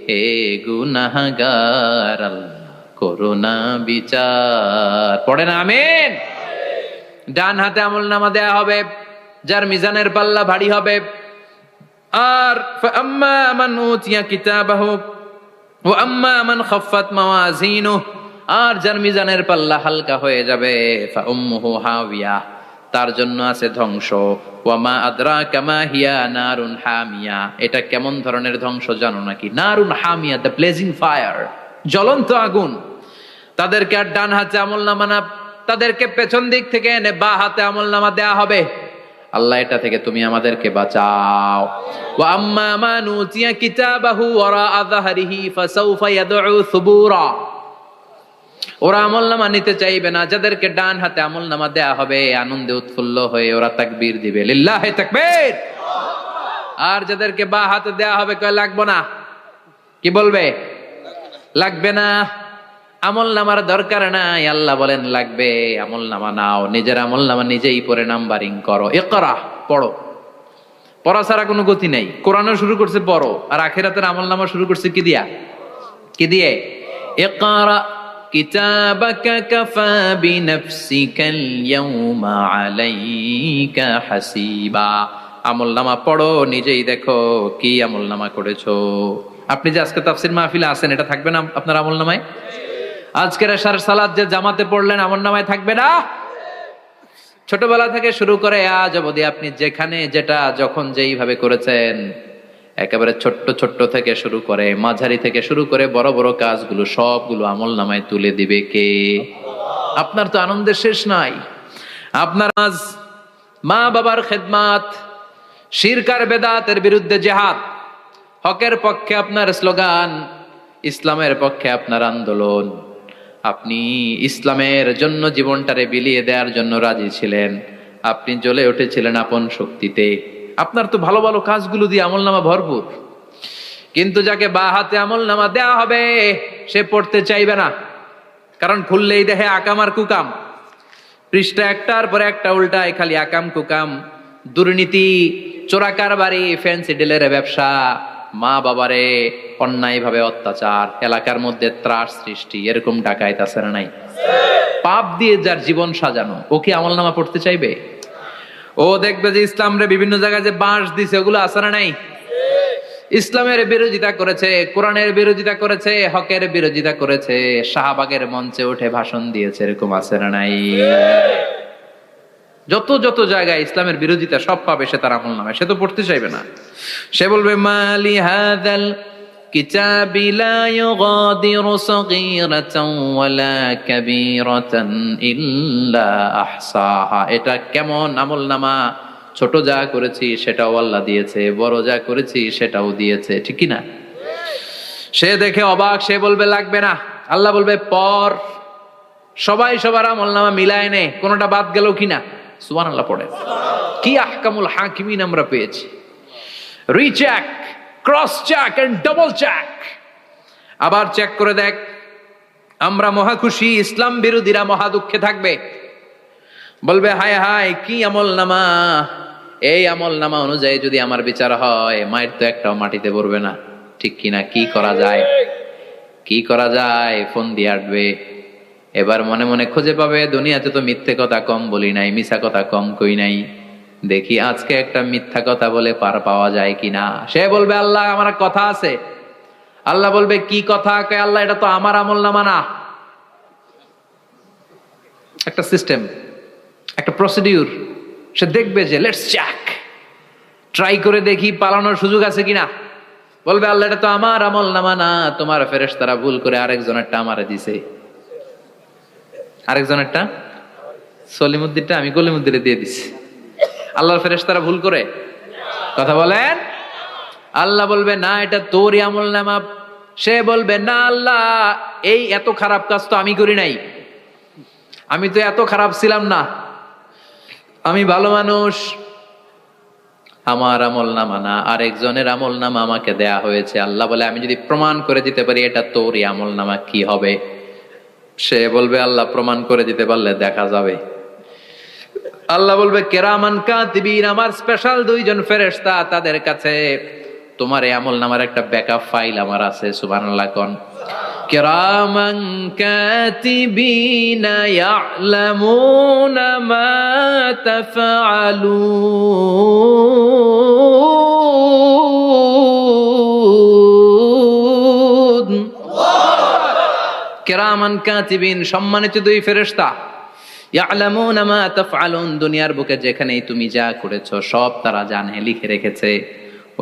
হে গুনাহগার করোনা বিচার পড়েন আমিন। ডান হাতে আমলনামা দেয়া হবে যার মিজানের পাল্লা ভারী হবে। আর ফাআম্মা মান উতিয়া কিতাবাহু ওয়া আম্মা মান খাফফাত মাওয়াজিনুহু, আর যার মিজানের পাল্লা হালকা হয়ে যাবে ফাউম্মুহু হাওিয়া, তার জন্য আছে ধ্বংস। ওয়া মা আদরাকা মা হিয়া নারুন হামিয়া, এটা কেমন ধরনের ধ্বংস জানো নাকি? নারুন হামিয়া, দ্য ব্লেজিং ফায়ার, জ্বলন্ত আগুন। তাদেরকে আর ডান হাতে আমলনামা না, তাদেরকে পেছন দিক থেকে এনে বা হাতে আমলনামা দেয়া হবে। আল্লাহ এটা থেকে তুমি আমাদেরকে বাঁচাও। ওয়া আম্মা মান উতিয়া কিতাবাহু ওয়ারা যাহরিহি ফাসাউফা ইয়াদউ সুবুরা, ওরা আমলনামা নিতে চাইবে না। যাদেরকে ডান হাতে আমলনামা দেয়া হবে আনন্দে উৎফুল্ল হয়ে ওরা তাকবীর দিবে, লিল্লাহি তাকবীর। আর যাদেরকে বা হাতে দেয়া হবে কয় লাগবে না, কি বলবে? লাগবে না, আমলনামার দরকার নাই। আল্লাহ বলেন লাগবে, আমলনামা নাও, নিজের আমলনামা নিজেই পড়ে নাম্বারিং করো। ইকরা, পড়ো, পড়া ছাড়া কোনো গতি নেই। কোরআনও শুরু করছে পড়ো, আর আখিরাতের আমলনামা শুরু করছে কি দিয়া? কি দিয়ে? ইকরা কিতাবাকা কাফা বিনাফসিকাল ইয়াউমা আলাইকা হাসিবা, আমলনামা পড়ো, নিজেই দেখো কি আমলনামা করেছো। আপনি যে আজকে তাফসীর মাহফিলে আছেন, এটা থাকবে না আপনার আমলনামায়? আজকের এশার সালাত যে জামাতে পড়লেন, আমলনামায় থাকবে না? ছোটবেলা থেকে শুরু করে আজ অবধি আপনি যেখানে যেটা যখন যেইভাবে করেছেন, একেবারে ছোট্ট ছোট্ট থেকে শুরু করে মাঝারি থেকে শুরু করে বড় বড় কাজগুলো সবগুলো আমলনামায় তুলে দিবে কে? আপনার তো আনন্দের শেষ নাই। আপনার আজ মা বাবার খেদমাত, শিরক আর বেদাতের বিরুদ্ধে জিহাদ, হকের পক্ষে আপনার স্লোগান, ইসলামের পক্ষে আপনার আন্দোলন, আপনি ইসলামের জন্য জীবনটারে বিলিয়ে দেওয়ার জন্য রাজি ছিলেন, আপনি জ্বলে উঠেছিলেন আপন শক্তিতে। আপনার তো ভালো ভালো কাজগুলো দিয়ে আমলনামা ভরপুর, কিন্তু যাকে বা হাতে আমলনামা দেয়া হবে সে পড়তে চাইবে না, কারণ খুললেই দেখে আকাম আর কুকাম, পৃষ্ঠা একটার পরে একটা উল্টায় খালি আকাম কুকাম, দুর্নীতি, চোরা কারবারি, ফ্যান্সি ডিলের ব্যবসা, মা বাবারে অন্যায় ভাবে অত্যাচার, এলাকার মধ্যে ত্রাস সৃষ্টি, এরকম ডাকাইত আছে না নাই? পাপ দিয়ে যার জীবন সাজানো, ও কি আমলনামা পড়তে চাইবে? ও দেখবে যে ইসলামরে বিভিন্ন জায়গায় যে বাঁশ দিছে, ওগুলো আছে না নাই? ইসলামের বিরোধিতা করেছে, কোরআনের বিরোধিতা করেছে, হকের বিরোধিতা করেছে, শাহবাগের মঞ্চে উঠে ভাষণ দিয়েছে, এরকম আছে না নাই? যত যত জায়গায় ইসলামের বিরোধিতা সব পাবে সে তার আমলনামায়, সে তো পড়তে চাইবে না। সে বলবে মালি হাযাল কিতাবি লা ইউগাদিরু সাগীরাতান ওয়ালা কাবীরাতান ইল্লা আহসাহা, এটা কেমন আমলনামা, ছোট যা করেছি সেটাও আল্লাহ দিয়েছে, বড় যা করেছি সেটাও দিয়েছে, ঠিক কি না? সে দেখে অবাক, সে বলবে লাগবে না। আল্লাহ বলবে পর, সবাই সবার আমলনামা মিলায় নে, কোনটা বাদ গেল কিনা। সুবহানাল্লাহ পড়ে। কি আহকামুল হাকিমিন আমরা পেয়েছি। Recheck, cross check and double check, আবার চেক করে দেখ। আমরা মহা খুশি, ইসলাম বিরোধীরা মহা দুঃখে থাকবে, বলবে হায় হায় কি আমলনামা, এই আমলনামা অনুযায়ী যদি আমার বিচার হয় মায়ের তো একটাও মাটিতে পড়বে না, ঠিক কিনা? কি করা যায়, কি করা যায়? ফোন দিয়ে আসবে, এবার মনে মনে খুঁজে পাবে দুনিয়াতে তো মিথ্যে কথা কম বলি নাই, মিছা কথা কম কই নাই, দেখি আজকে একটা মিথ্যা কথা বলে পার পাওয়া যায় কিনা। সে বলবে আল্লাহ আমার কথা আছে। আল্লাহ বলবে কি কথা? আল্লাহ এটা তো আমার আমলনামা না। একটা সিস্টেম, একটা প্রসিডিউর, সে দেখবে যে লেটস চেক, ট্রাই করে দেখি পালানোর সুযোগ আছে কিনা। বলবে আল্লাহ এটা তো আমার আমলনামা না, তোমার ফেরেশতারা ভুল করে আরেকজনেরটা আমারে দিছে, আরেকজনেরটা সলিমুদ্দিনটা আমি কলিমুদ্দিনে দিয়ে দিছি। আল্লাহর ফেরেশতারা ভুল করে কথা বলেন? আল্লাহ বলবে না এটা তোরই আমলনামা। সে বলবে না আল্লাহ এই এত খারাপ কাজ তো আমি করি নাই, আমি তো এত খারাপ ছিলাম না, আমি ভালো মানুষ। আমার আমল নামা না, আরেকজনের আমল নামা আমাকে দেয়া হয়েছে। আল্লাহ বলে আমি যদি প্রমাণ করে দিতে পারি এটা তোরই আমল নামা, কি হবে? সে বলবে আল্লাহ প্রমাণ করে দিতে পারলে দেখা যাবে। আল্লাহ বলবে কেরামান কাতিবিন, আমার স্পেশাল দুইজন ফেরেশতা, তাদের কাছে তোমার এই আমল নামার একটা ব্যাকআপ ফাইল আমার আছে। সুবহানাল্লাহ কোন। কিরামান কাতিবিনা ইয়ালামুনা মা তাফআলুন। কিরামান কাতিবিন, সম্মানিত দুই ফেরেশতা, ইয়ালামুনা মা তাফআলুন, দুনিয়ার বুকে যেখানেই তুমি যা করেছো সব তারা জানে, লিখে রেখেছে।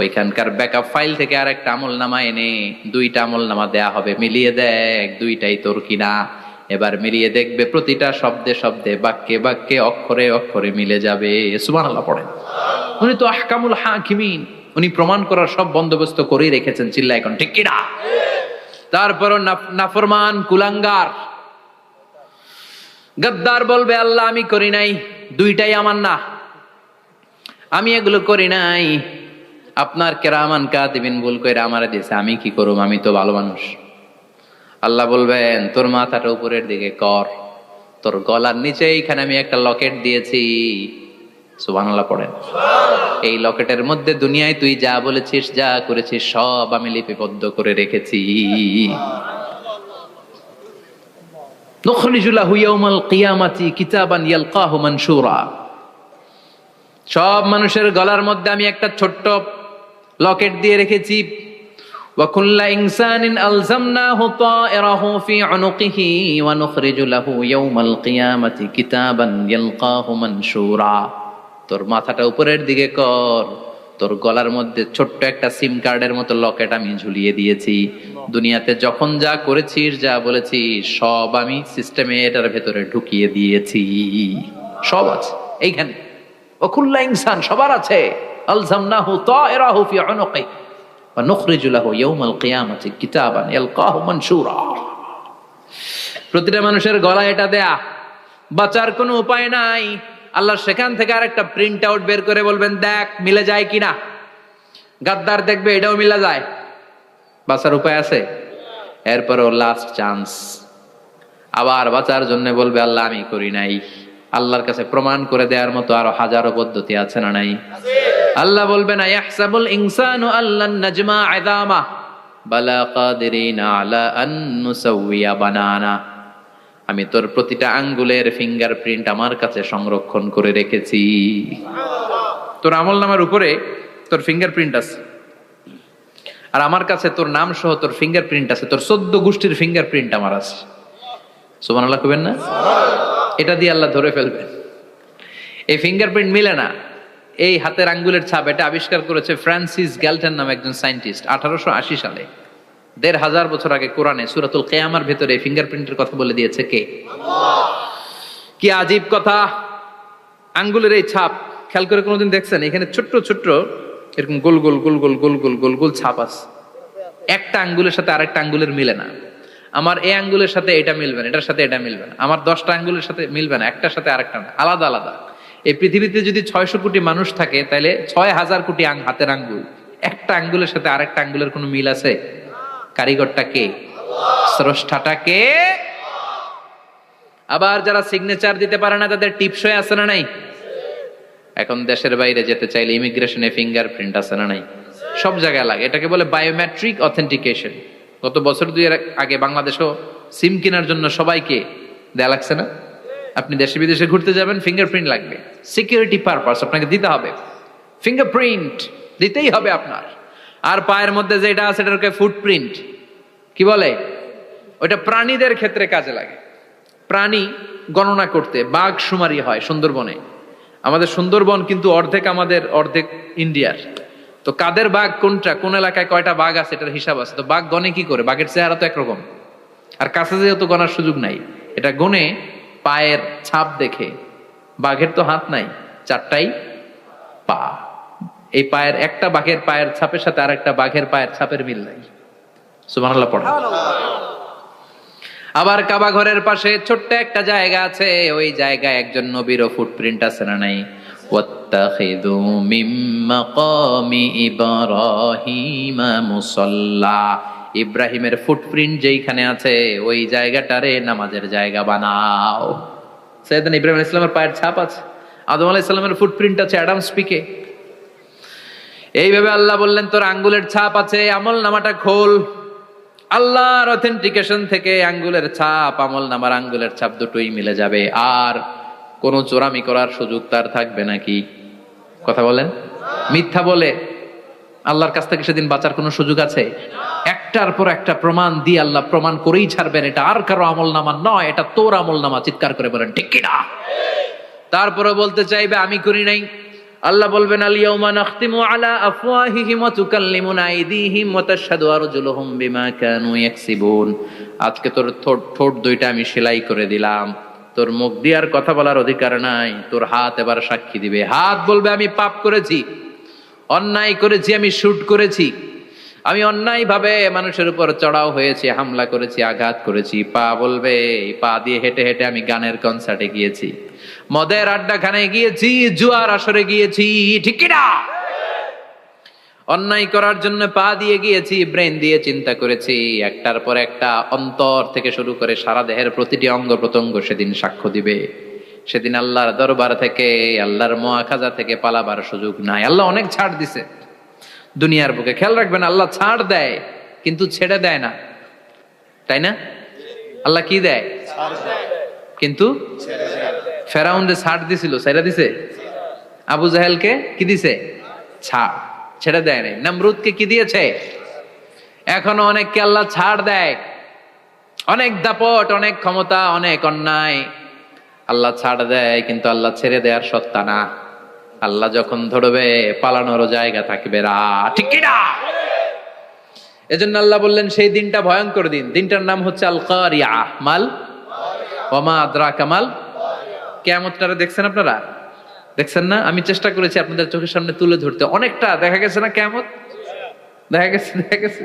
ওইখানকার ব্যাকআপ ফাইল থেকে আরেকটা আমলনামা এনে দুইটা আমলনামা দেয়া হবে, মিলিয়ে দেখ দুইটাই তোর কিনা। এবার মিলিয়ে দেখবে প্রতিটা শব্দে শব্দে, বাক্যে বাক্যে, অক্ষরে অক্ষরে মিলে যাবে। সুবহানাল্লাহ পড়েন। উনি তো আহকামুল হাকিমিন, উনি প্রমাণ করার সব বন্দোবস্ত করেই রেখেছেন। চিল্লা এখন ঠিক কিনা? তারপরও নাফরমান কুলাঙ্গার গদ্দার বলবে আল্লাহ আমি করি নাই, দুইটাই আমার না, আমি এগুলো করি নাই। আপনার কেরামান কাতিবিন ভুল কইরা আমারে দিয়েছে, আমি কি করব, আমি তো ভালো মানুষ। আল্লাহ বলবেন তোর মাথাটা উপরের দিকে কর, তোর গলার নিচে এইখানে আমি একটা লকেট দিয়েছি। সুবহানাল্লাহ পড়েন। এই লকেটের মধ্যে দুনিয়ায় তুই যা বলেছিস, যা করেছিস সব আমি লিপিবদ্ধ করে রেখেছি। নুখরিজু লাহু ইয়াউমাল কিয়ামাতি কিতাবান ইয়ালকাহু মানশুরা, সব মানুষের গলার মধ্যে আমি একটা ছোট্ট লকেট দিয়ে রেখেছি। ওয়া কুল্লা ইনসানিন আলজামনাহু তায়রাহু ফি উনুকিহি ওয়া নুখরিজু লাহু ইয়াউমাল কিয়ামাতি কিতাবান ইয়ালকাহু মানশুরা। তোর মাথাটা উপরের দিকে কর, তোর গলার মধ্যে ছোট্ট একটা সিম কার্ডের মতো লকেট আমি ঝুলিয়ে দিয়েছি। দুনিয়াতে যখন যা করেছিস, যা বলেছিস সব আমি সিস্টেমে এটার ভেতরে ঢুকিয়ে দিয়েছি, সব আছে এইখানে। ওকুল্লা ইনসান, সবার আছে। আলজামনাহু তায়রাহু ফি উনুকি ওয়া নুখরিজু লাহু ইয়াউমাল কিয়ামাতি কিতাবান ইয়ালকাহু মানশুরা। প্রতিটা মানুষের গলায় এটা দেয়া, বাঁচার কোনো উপায় নাই। আল্লাহ সেখান থেকে আরেকটা প্রিন্ট আউট বের করে বলবেন দেখ মিলে যায় কিনা। গাদ্দার দেখবে এটাও মিলে যায়, বাঁচার উপায় আছে। এরপরও লাস্ট চান্স, আবার বাঁচার জন্য বলবে আল্লাহ আমি করি নাই। আল্লাহর কাছে প্রমাণ করে দেওয়ার মতো আরো হাজারো পদ্ধতি আছে না নাই? আল্লাহ বলবেন ইয়াহসাবুল ইনসানু আল্লান নাজমা ইযামা বালা কাদিরিনা আলা আন নুসাউইয়া বানানা। আমি তোর প্রতিটা আঙ্গুলের ফিঙ্গারপ্রিন্ট আমার কাছে সংরক্ষণ করে রেখেছি। তোর আমলনামার উপরে তোর ফিঙ্গারপ্রিন্ট আছে, আর আমার কাছে তোর নাম সহ তোর ফিঙ্গারপ্রিন্ট আছে, তোর 14 গোষ্ঠীর ফিঙ্গারপ্রিন্ট আমার আছে। সুবহানাল্লাহ কইবেন না? এটা দিয়ে আল্লাহ ধরে ফেলবেন। এই ফিঙ্গারপ্রিন্ট মিলে না, এই হাতের আঙ্গুলের ছাপ, এটা আবিষ্কার করেছে ফ্রান্সিস গ্যালটন নামে একজন সায়েন্টিস্ট 1880 সালে। 1500 বছর আগে কোরআনে সূরাতুল কিয়ামার ভেতরে এই ফিঙ্গারপ্রিন্টের কথা বলে দিয়েছে কে? আল্লাহ। কি আজীব কথা! আঙ্গুলের এই ছাপ খেয়াল করে কোনোদিন দেখছেন? এখানে ছোট্ট ছোট্ট এরকম গোল গোল গোল গোল গোল গোল গোল গোল ছাপ আছে, একটা আঙ্গুলের সাথে আরেকটা আঙ্গুলের মিলে না। আমার এই আঙ্গুলের সাথে এটা মিলবে না, এটার সাথে এটা মিলবে না, আমার 10টা আঙ্গুলের সাথে মিলবে না, একটার সাথে আরেকটা না, আলাদা আলাদা। এই পৃথিবীতে যদি 600 কোটি মানুষ থাকে তাহলে 6000 কোটি হাতের আঙ্গুল, একটা আঙ্গুলের সাথে আরেকটা আঙ্গুলের কোনো মিল আছে? কারিগরটা কে? স্রষ্টাটা কে? আবার যারা সিগনেচার দিতে পারে না তাদের টিপসই আছে না নাই? এখন দেশের বাইরে যেতে চাইলে ইমিগ্রেশনে ফিঙ্গারপ্রিন্ট আছে না নাই? সব জায়গায় লাগে, এটাকে বলে বায়োমেট্রিক অথেন্টিকেশন। গত বছর 2 আগে বাংলাদেশও সিম কেনার জন্য সবাইকে দেয়া লাগছে না? আপনি দেশে বিদেশে ঘুরতে যাবেন, ফিঙ্গারপ্রিন্ট লাগবে, সিকিউরিটি পারপাস আপনাকে দিতে হবে, ফিঙ্গারপ্রিন্ট দিতেই হবে আপনার। আর পায়ের মধ্যে যেটা আছে এটাকে ফুটপ্রিন্ট কি বলে? ওইটা প্রাণীদের ক্ষেত্রে কাজে লাগে। প্রাণী গণনা করতে বাঘ শুমারি হয় সুন্দরবনে। আমাদের সুন্দরবন কিন্তু অর্ধেক আমাদের, অর্ধেক ইন্ডিয়ার। তো কাদের বাঘ কোনটা, কোন এলাকায় কয়টা বাঘ আছে এটার হিসাব আছে। তো বাঘ গনে কি করে? বাঘের চেহারা তো একরকম, আর কাছে যেহেতু গনার সুযোগ নাই, এটা গনে পায়ের ছাপ দেখে। বাঘের তো হাত নাই, 4টাই পা। এই পায়ের একটা বাঘের পায়ের ছাপের সাথে আর একটা বাঘের পায়ের ছাপের মিল নাই। সুবহানাল্লাহ পড়া। আবার কাবা ঘরের পাশে ছোট্ট একটা জায়গা আছে, ওই জায়গায় একজন নবীরও ফুটপ্রিন্ট আছে না নাই? ওয়াত্তাখিযু মিন মাকামি ইব্রাহিম মুসাল্লা, ইব্রাহিমের ফুটপ্রিন্ট যেইখানে আছে ওই জায়গাটারে নামাজের জায়গা বানাও। সাইয়েদনা ইব্রাহিম আলাইহিস সালামের পায়ের ছাপ আছে, আদম আলাইহিস সালামের ফুটপ্রিন্ট আছে অ্যাডামস পিকে। এইভাবে আল্লাহ বললেন তোর আঙ্গুলের ছাপ আছে, আমল নামাটা খোল। আল্লাহর অথেন্টিকেশন থেকে আঙ্গুলের ছাপ, আমল নামার আঙ্গুলের ছাপ দুটোই মিলে যাবে, আর কোনো চোরামি করার সুযোগ তার থাকবে নাকি? কথা বলেন। মিথ্যা বলে আল্লাহর কাছ থেকে সেদিন বাঁচার কোনো সুযোগ আছে? একটার পর একটা প্রমাণ দিয়ে আল্লাহ প্রমাণ করেই ছাড়বেন, এটা আর কারো আমল নামা নয়, এটা তোর আমল নামা। চিৎকার করে বলেন ঠিক কিনা? তারপরে বলতে চাইবে আমি করি নাই। আল্লাহ বলবেন আল ইয়াউমা নাখতিমু আলা আফওয়াহিহিম ওয়া তুকাল্লিমুনা আইদিহিম ওয়া তাশহাদু আরজুলুহুম বিমা কানু ইয়াকসিবুন। আজকে তোর ঠোঁট দুইটা আমি সেলাই করে দিলাম, তোর মুখ দিয়ে আর কথা বলার অধিকার নাই, তোর হাত এবার সাক্ষী দিবে। হাত বলবে আমি পাপ করেছি, অন্যায় করেছি, আমি শুট করেছি, আমি অন্যায় ভাবে মানুষের উপর চড়াও হয়েছি, হামলা করেছি, আঘাত করেছি। পা বলবে পা দিয়ে হেঁটে হেঁটে আমি গানের কনসার্টে গিয়েছি, মদের আড্ডাখানায় গিয়েছি, জুয়ার আসরে গিয়েছি, ঠিক কিনা? অন্যায় করার জন্য পা দিয়ে গিয়েছি, ব্রেন দিয়ে চিন্তা করেছি। একটার পর একটা অন্তর থেকে শুরু করে সারা দেহের প্রতিটি অঙ্গ প্রত্যঙ্গ সেদিন সাক্ষ্য দিবে। সেদিন আল্লাহর দরবার থেকে, আল্লাহর মুআখাজা থেকে পালাবার সুযোগ নাই। আল্লাহ অনেক ছাড় দিছে দুনিয়ার বুকে, খেয়াল রাখবেন। আল্লাহ ছাড় দেয় কিন্তু ছেড়ে দেয় না, তাই না? আল্লাহ কি দেয়? কিন্তু ফেরাউনরে ছাড় দিছিল, ছেড়ে দিছে। আবু জাহেলকে কি দিছে? ছাড়, ছেড়ে দেয় নাই। নমরুদকে কি দিয়েছে? এখনো অনেককে আল্লাহ ছাড় দেয়। অনেক দাপট, অনেক ক্ষমতা, অনেক অন্যায় আল্লাহ ছাড় দেয়, কিন্তু আল্লাহ ছেড়ে দেওয়ার সত্তা না। আল্লাহ যখন ধরবে পালানোরও জায়গা থাকবে না, ঠিক কি না? এজন্য আল্লাহ বললেন সেই দিনটা ভয়ঙ্কর দিন। দিনটার নাম হচ্ছে আল কারিয়া। মাল ওয়া মা আদরাকা মাল। কিয়ামতটারে দেখছেন আপনারা? দেখছেন না? আমি চেষ্টা করেছি আপনাদের চোখের সামনে তুলে ধরতে, অনেকটা দেখা গেছে না কিয়ামত? দেখা গেছে।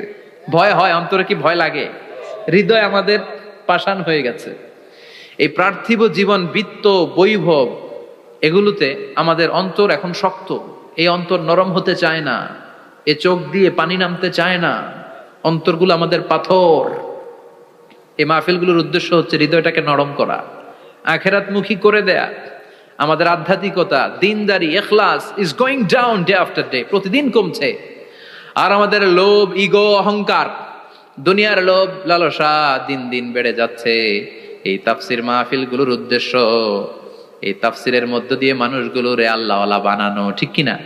ভয় হয়, অন্তরে কি ভয় লাগে? হৃদয় আমাদের পাষাণ হয়ে গেছে। এই পার্থিব জীবন, বিত্ত, বৈভব, এগুলোতে আমাদের অন্তর এখন শক্ত। এই অন্তর নরম হতে চায় না, এ চোখ দিয়ে পানি নামতে চায় না, অন্তরগুলো আমাদের পাথর। এই মাহফিলগুলোর উদ্দেশ্য হচ্ছে হৃদয়টাকে নরম করা, আখিরাতমুখী করে দেয়া। আমাদের আধ্যাত্মিকতা, দিনদারি, ইখলাস is going down day after day, প্রতিদিন কমছে। আর আমাদের লোভ, ইগো, অহংকার, দুনিয়ার লোভ, লালসা দিন দিন বেড়ে যাচ্ছে। এই তাফসির মাহফিলগুলোর উদ্দেশ্য এই তাফসিরের মধ্য দিয়ে মানুষগুলোরে আল্লাহওয়ালা বানানো, ঠিক কিনা?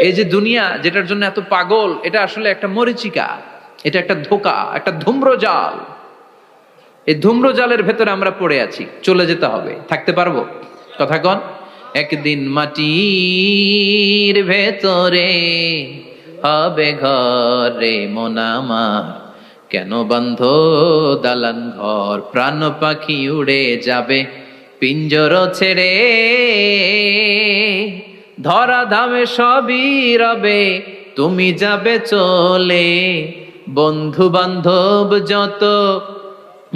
এই যে দুনিয়া যেটার জন্য এত পাগল, এটা আসলে একটা মরিচিকা, এটা একটা ধোঁকা, একটা ধূম্রজাল। এই ধূম্রজালের ভেতরে আমরা পড়ে আছি, চলে যেতে হবে। থাকতে পারবো? কথা কন। একদিন মাটির ভেতরে হবে ঘরে মন আমার, কেন বন্ধ দালান ঘর, প্রাণ পাখি উড়ে যাবে পিঞ্জর ছেড়ে, ধরা ধামে সবই রবে তুমি যাবে চলে, বন্ধু বান্ধব যত,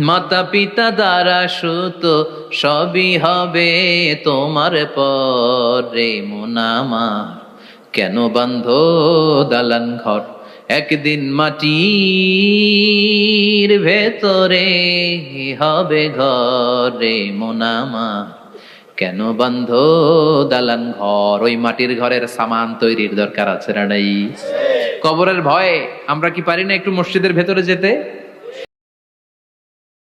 মাতা পিতা দ্বারা সুত, সবই হবে তোমার পরে মন আমার, কেন বন্ধ দালান ঘর, একদিন মাটির ভেতরে হবে ঘরে মন আমার, কেন বন্ধ দালান ঘর। ওই মাটির ঘরের সামান তৈরির দরকার আছে না নাই? কবরের ভয়ে আমরা কি পারি না একটু মসজিদের ভেতরে যেতে?